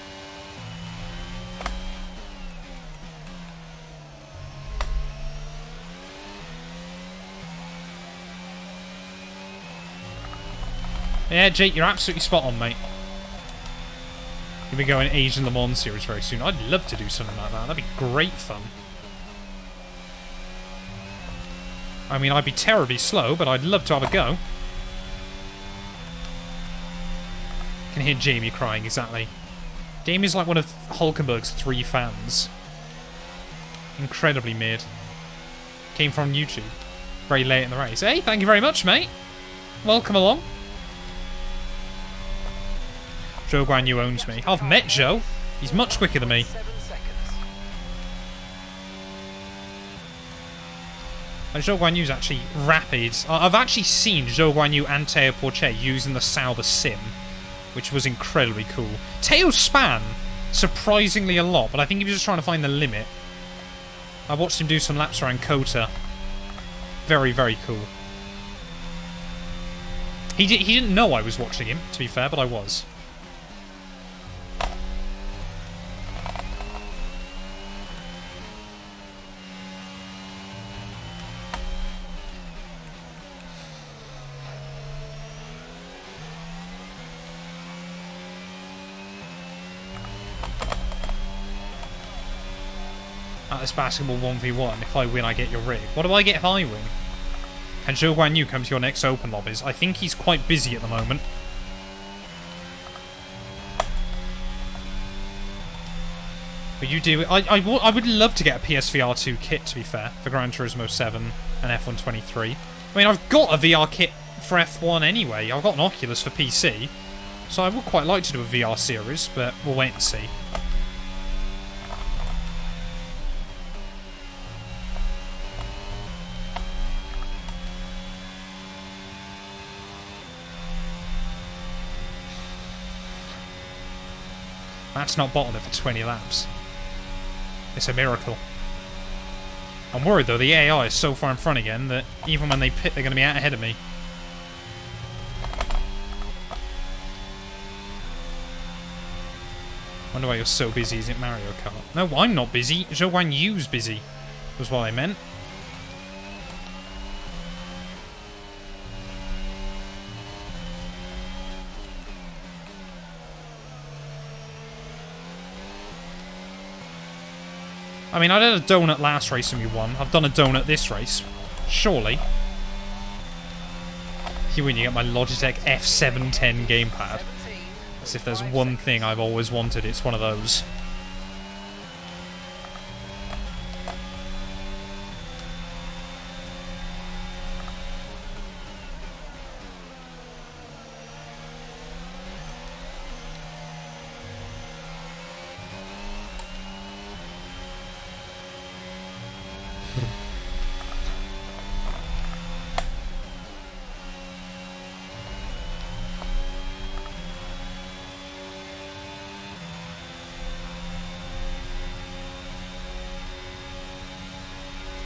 Yeah, Jake, you're absolutely spot on, mate. You'll be going Asian Le Mans series very soon. I'd love to do something like that. That'd be great fun. I mean, I'd be terribly slow, but I'd love to have a go. Can hear Jamie crying, exactly. Jamie's like one of Hulkenberg's 3 fans. Incredibly mid. Came from YouTube. Very late in the race. Hey, thank you very much, mate. Welcome along. Zhou Guanyu owns me. I've met Zhou. He's much quicker than me. 7 seconds. And Zhou Guanyu's actually rapid. I've actually seen Zhou Guanyu and Teo Porcher using the Sauber Sim, which was incredibly cool. Teo span surprisingly a lot, but I think he was just trying to find the limit. I watched him do some laps around Kota. Very, very cool. He didn't know I was watching him, to be fair, but I was. This basketball 1v1. If I win, I get your rig. What do I get if I win? Can Zhou Guanyu come to your next open lobbies? I think he's quite busy at the moment. But you do. I would love to get a PSVR 2 kit, to be fair, for Gran Turismo 7 and F1 23. I mean, I've got a VR kit for F1 anyway. I've got an Oculus for PC. So I would quite like to do a VR series, but we'll wait and see. That's not bottled it for 20 laps. It's a miracle. I'm worried though, the AI is so far in front again that even when they pit, they're going to be out ahead of me. Wonder why you're so busy, is it Mario Kart? No, I'm not busy. Zhou Guanyu's busy, was what I meant. I mean, I did a donut last race and we won. I've done a donut this race. Surely. If you win, you get my Logitech F710 gamepad. As if there's one thing I've always wanted, it's one of those.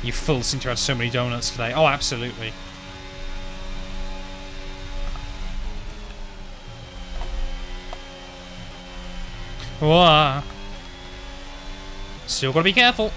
You full since you had so many donuts today. Oh, absolutely. Whoa. Still gotta be careful.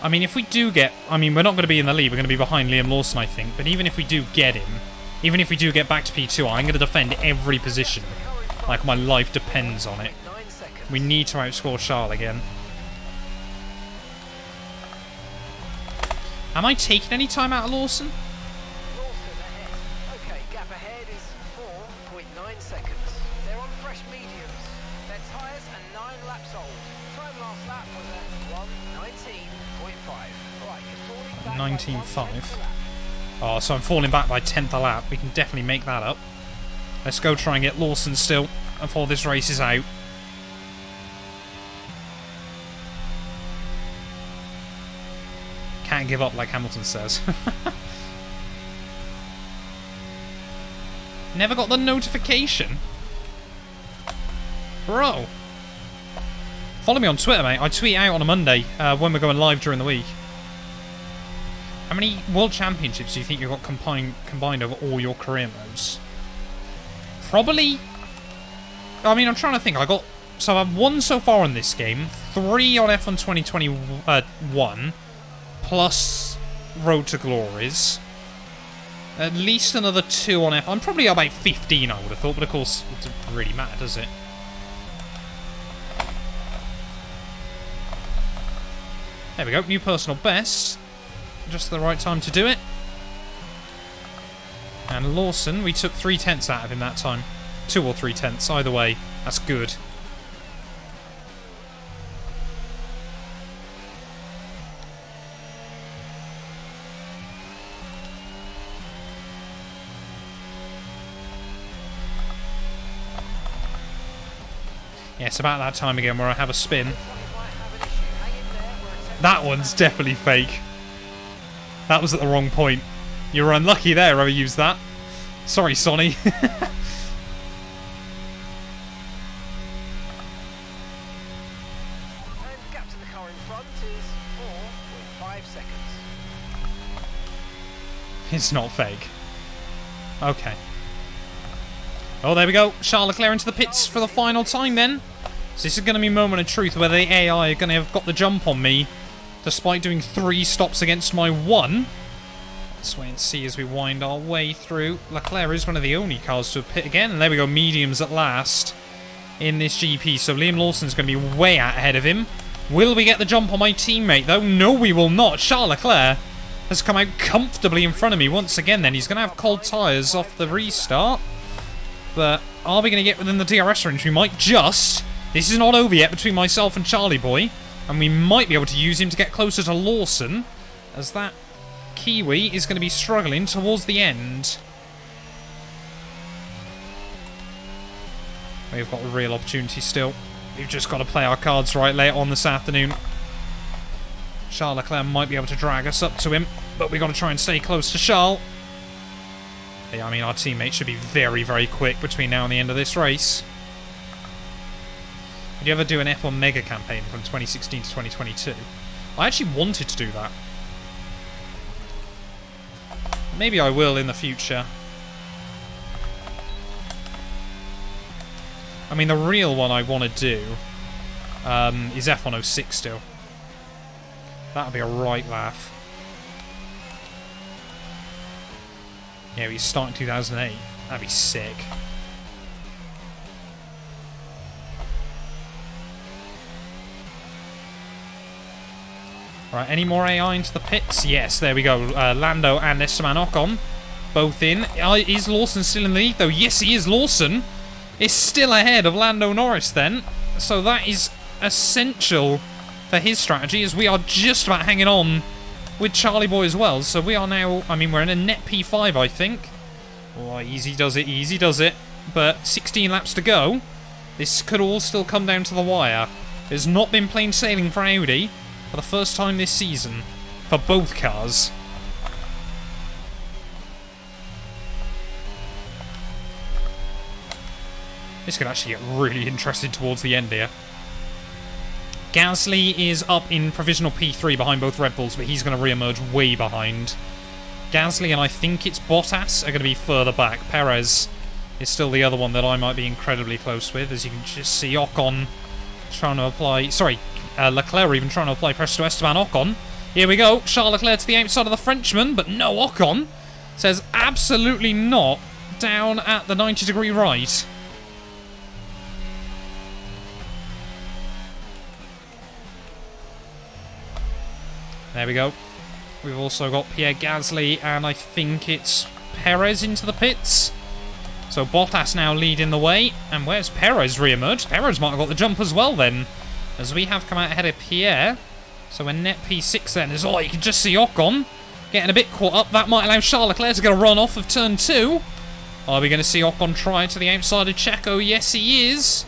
I mean, if we do get... I mean, we're not going to be in the lead. We're going to be behind Liam Lawson, I think. But even if we do get him, even if we do get back to P2, I'm going to defend every position. Like, my life depends on it. We need to outscore Charles again. Am I taking any time out of Lawson? Lawson ahead. Okay, gap ahead is 4.9 seconds. 19.5. Oh, so I'm falling back by 10th a lap. We can definitely make that up. Let's go try and get Lawson still before this race is out. Can't give up like Hamilton says. Never got the notification. Bro. Follow me on Twitter, mate. I tweet out on a Monday when we're going live during the week. How many World Championships do you think you've got combined over all your career modes? Probably... I mean, I'm trying to think. So I've won so far in this game. 3 on F1 2021. Plus Road to Glories. At least another 2 on F. I'm probably about 15, I would have thought. But of course, it doesn't really matter, does it? There we go. New personal best. Just the right time to do it. And Lawson, we took 3/10 out of him that time. 2 or 3/10, either way. That's good. Yeah, it's about that time again where I have a spin. That one's definitely fake. That was at the wrong point. You were unlucky there, I used that. Sorry, Sonny. And gap to the car in front is 4.5 seconds. It's not fake. Okay. Oh, there we go. Charles Leclerc into the pits for the final time then. So this is going to be a moment of truth where the AI are going to have got the jump on me despite doing 3 stops against my 1. Let's wait and see as we wind our way through. Leclerc is one of the only cars to pit again. And there we go, mediums at last in this GP. So Liam Lawson's going to be way out ahead of him. Will we get the jump on my teammate though? No, we will not. Charles Leclerc has come out comfortably in front of me once again then. He's going to have cold tyres off the restart. But are we going to get within the DRS range? We might just. This is not over yet between myself and Charlie Boy. And we might be able to use him to get closer to Lawson. As that Kiwi is going to be struggling towards the end. We've got a real opportunity still. We've just got to play our cards right later on this afternoon. Charles Leclerc might be able to drag us up to him. But we've got to try and stay close to Charles. Yeah, I mean, our teammates should be very, very quick between now and the end of this race. Did you ever do an F1 Mega campaign from 2016 to 2022? I actually wanted to do that. Maybe I will in the future. I mean, the real one I want to do is F106 still. That would be a right laugh. Yeah, we start in 2008. That'd be sick. Right, any more AI into the pits? Yes, there we go. Lando and Esteban Ocon both in. Is Lawson still in the lead, though? Yes, he is. Lawson is still ahead of Lando Norris, then. So that is essential for his strategy, as we are just about hanging on with Charlie Boy as well. So we are now, I mean, we're in a net P5, I think. Oh, easy does it, easy does it. But 16 laps to go. This could all still come down to the wire. There's not been plain sailing for Audi for the first time this season. For both cars. This could actually get really interesting towards the end here. Gasly is up in provisional P3 behind both Red Bulls, but he's going to re-emerge way behind. Gasly and I think it's Bottas are going to be further back. Perez is still the other one that I might be incredibly close with, as you can just see Ocon trying to apply... Sorry, Leclerc even trying to apply pressure to Esteban Ocon. Here we go, Charles Leclerc to the outside of the Frenchman, but no, Ocon says absolutely not down at the 90-degree right. There we go. We've also got Pierre Gasly, and I think it's Perez into the pits. So Bottas now leading the way. And where's Perez re-emerged? Perez might have got the jump as well then, as we have come out ahead of Pierre. So we're net P6 then. Oh, you can just see Ocon getting a bit caught up. That might allow Charles Leclerc to get a run off of turn 2. Are we going to see Ocon try to the outside of Checo? Yes, he is.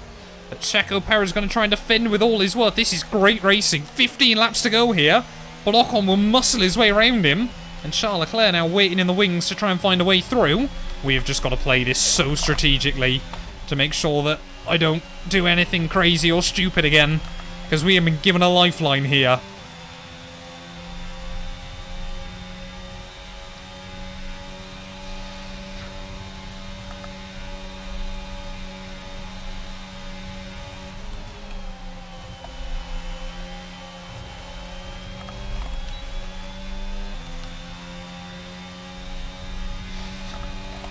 But Checo Perez is going to try and defend with all his worth. This is great racing. 15 laps to go here. But Ocon will muscle his way around him. And Charles Leclerc now waiting in the wings to try and find a way through. We have just got to play this so strategically to make sure that I don't do anything crazy or stupid again. Because we have been given a lifeline here.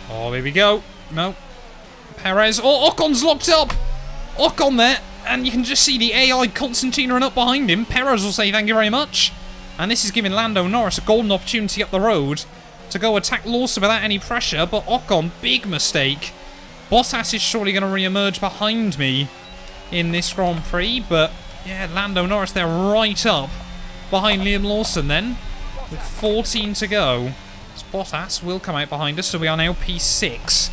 Oh, here we go. No. Perez. Oh, Ocon's locked up. Ocon there. And you can just see the AI Constantine run up behind him. Perez will say thank you very much. And this is giving Lando Norris a golden opportunity up the road to go attack Lawson without any pressure. But Ocon, big mistake. Bottas is surely going to re-emerge behind me in this Grand Prix. But, yeah, Lando Norris there right up behind Liam Lawson then. With 14 to go. Bottas will come out behind us, so we are now P6.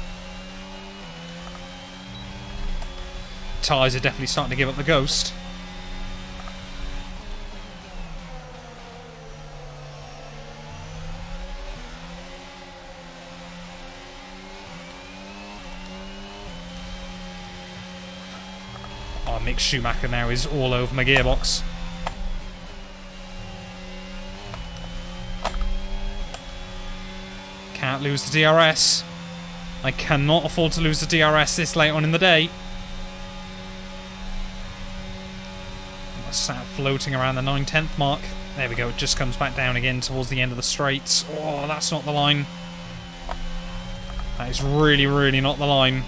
Tyres are definitely starting to give up the ghost. Oh, Mick Schumacher now is all over my gearbox. Can't lose the DRS. I cannot afford to lose the DRS this late on in the day. Sat floating around the 9/10 mark. There we go, it just comes back down again towards the end of the straights. Oh, that's not the line. That is really, really not the line.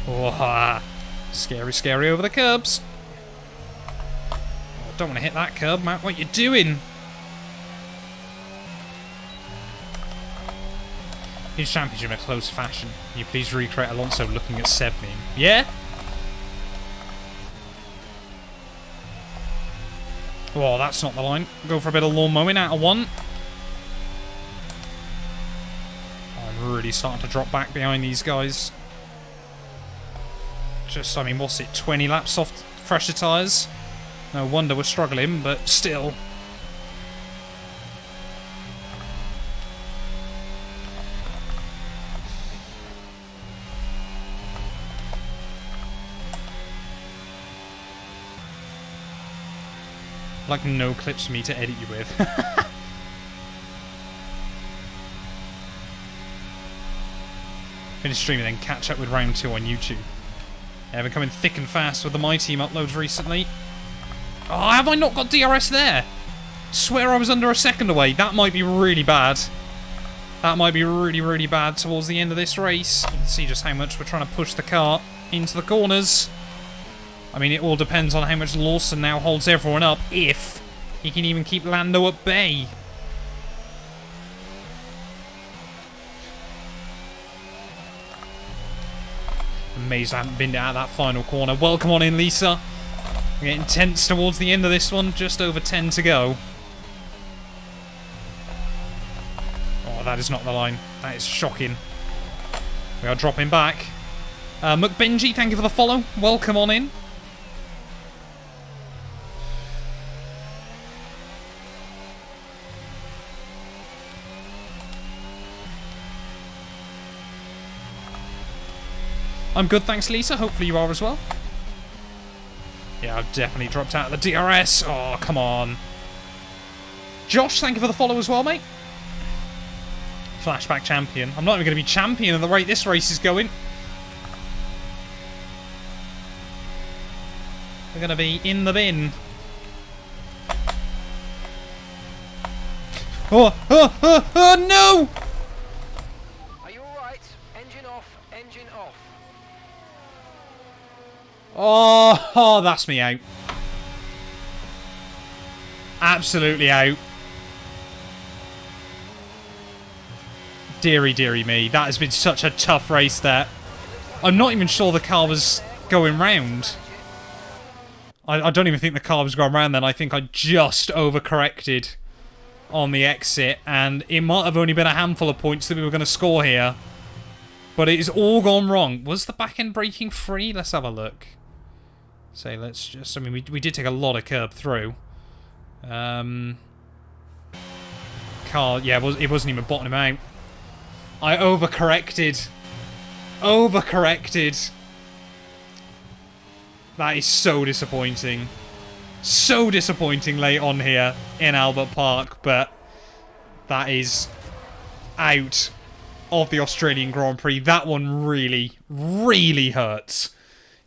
Oh, scary, scary over the curbs. Oh, don't want to hit that curb, Matt. What are you doing? His championship in a close fashion. Can you please recreate Alonso looking at Seb meme? Yeah? Oh, that's not the line. Go for a bit of lawn mowing out of 1. Oh, I'm really starting to drop back behind these guys. Just, I mean, what's it? 20 laps off fresher tyres? No wonder we're struggling, but still. Like no clips for me to edit you with. Finish streaming, then catch up with round 2 on YouTube. Yeah, we're coming thick and fast with the My Team uploads recently. Oh, have I not got DRS there? Swear I was under a second away. That might be really bad. That might be really, really bad towards the end of this race. You can see just how much we're trying to push the car into the corners. I mean, it all depends on how much Lawson now holds everyone up, if he can even keep Lando at bay. Amazed I haven't been out of that final corner. Welcome on in, Lisa. We're getting tense towards the end of this one. Just over 10 to go. Oh, that is not the line. That is shocking. We are dropping back. McBenji, thank you for the follow. Welcome on in. I'm good, thanks, Lisa. Hopefully you are as well. Yeah, I've definitely dropped out of the DRS. Oh, come on. Josh, thank you for the follow as well, mate. Flashback champion. I'm not even going to be champion at the rate this race is going. We're going to be in the bin. Oh, no! Are you alright? Engine off, engine off. Oh, that's me out. Absolutely out. Deary, deary me. That has been such a tough race there. I'm not even sure the car was going round. I don't even think the car was going round then. I think I just overcorrected on the exit, and it might have only been a handful of points that we were going to score here. But it has all gone wrong. Was the back end braking free? Let's have a look. So let's just... I mean, we did take a lot of curb through. Car... Yeah, it wasn't even bottoming out. I overcorrected. Overcorrected. That is so disappointing. So disappointing late on here in Albert Park, but that is out of the Australian Grand Prix. That one really, really hurts.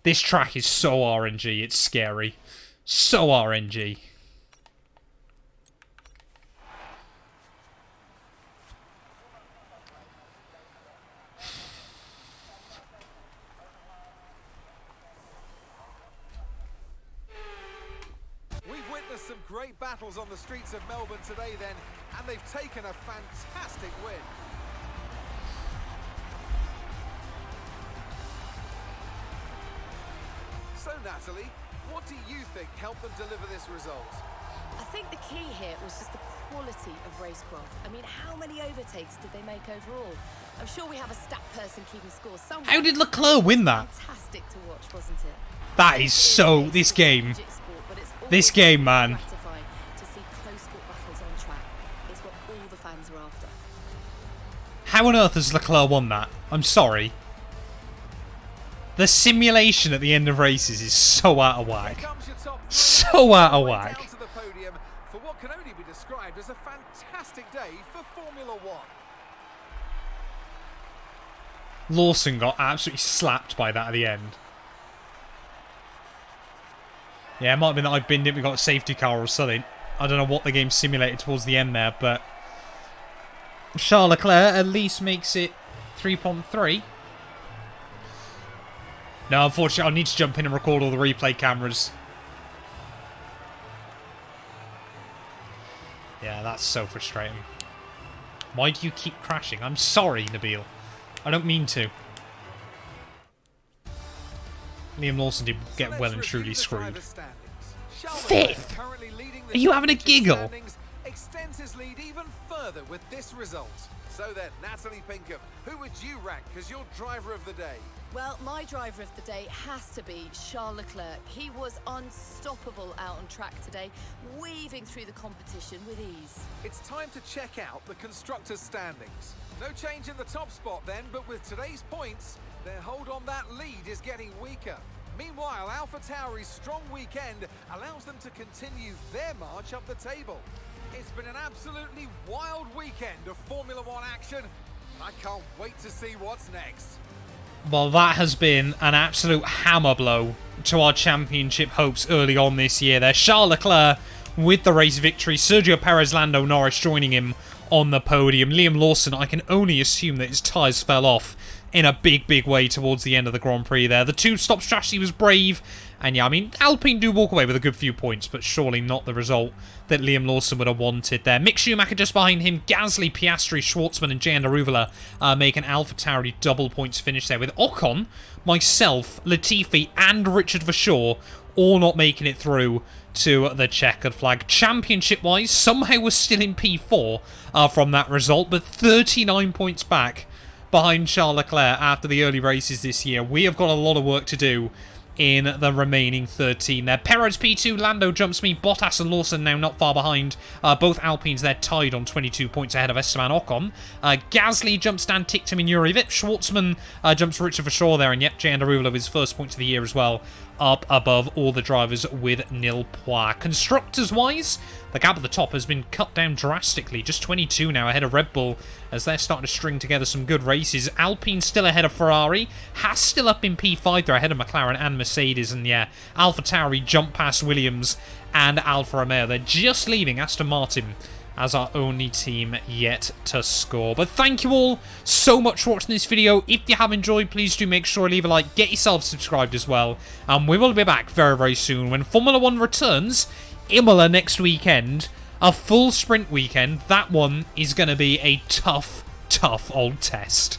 This track is so RNG, it's scary. So RNG. Some great battles on the streets of Melbourne today then, and they've taken a fantastic win. So Natalie, what do you think helped them deliver this result? I think the key here was just the quality of racecraft. I mean, how many overtakes did they make overall? I'm sure we have a stat person keeping score somewhere. How did Leclerc win that? Fantastic to watch, wasn't it? That is so... This game, man. To see close-fought battles on track. It's what all the fans are after. How on earth has Leclerc won that? I'm sorry. The simulation at the end of races is so out of whack. So out of whack. Down to the podium for what can only be described as a fantastic day for Formula One. Lawson got absolutely slapped by that at the end. Yeah, it might have been that I binned it, we got a safety car or something. I don't know what the game simulated towards the end there, but... Charles Leclerc at least makes it 3.3. No, unfortunately, I need to jump in and record all the replay cameras. Yeah, that's so frustrating. Why do you keep crashing? I'm sorry, Nabil. I don't mean to. Liam Lawson did get well and truly screwed. Fifth? Are you having a giggle? Extends his lead even further with this result. So then, Natalie Pinkham, who would you rank as your driver of the day? Well, my driver of the day has to be Charles Leclerc. He was unstoppable out on track today, weaving through the competition with ease. It's time to check out the constructors' standings. No change in the top spot then, but with today's points, their hold on that lead is getting weaker. Meanwhile, AlphaTauri's strong weekend allows them to continue their march up the table. It's been an absolutely wild weekend of Formula One action. I can't wait to see what's next. Well, that has been an absolute hammer blow to our championship hopes early on this year. There's Charles Leclerc with the race victory. Sergio Perez, Lando Norris joining him on the podium. Liam Lawson, I can only assume that his tyres fell off in a big way towards the end of the Grand Prix there. The two-stop strategy was brave. And yeah, I mean, Alpine do walk away with a good few points, but surely not the result that Liam Lawson would have wanted there. Mick Schumacher just behind him. Gasly, Piastri, Schwartzman and Jean Aruvula make an AlphaTauri double points finish there, with Ocon, myself, Latifi and Richard Verschoor all not making it through to the checkered flag. Championship-wise, somehow we're still in P4 from that result, but 39 points back behind Charles Leclerc after the early races this year. We have got a lot of work to do in the remaining 13 there. Perez P2, Lando jumps me, Bottas and Lawson now not far behind. Both Alpines, they're tied on 22 points ahead of Esteban Ocon. Gasly jumps Dan Ticktum and Yuri Vips. Schwartzman jumps Richard Verschoor there, and yep, Jean Aruvula his first points of the year as well, up above all the drivers with nil points. Constructors-wise, the gap at the top has been cut down drastically. Just 22 now ahead of Red Bull as they're starting to string together some good races. Alpine still ahead of Ferrari. Haas still up in P5. They're ahead of McLaren and Mercedes. And yeah, AlphaTauri jump past Williams and Alfa Romeo. They're just leaving Aston Martin as our only team yet to score. But thank you all so much for watching this video. If you have enjoyed, please do make sure to leave a like, get yourself subscribed as well. And we will be back very soon when Formula 1 returns. Imola next weekend, a full sprint weekend. That one is going to be a tough tough old test.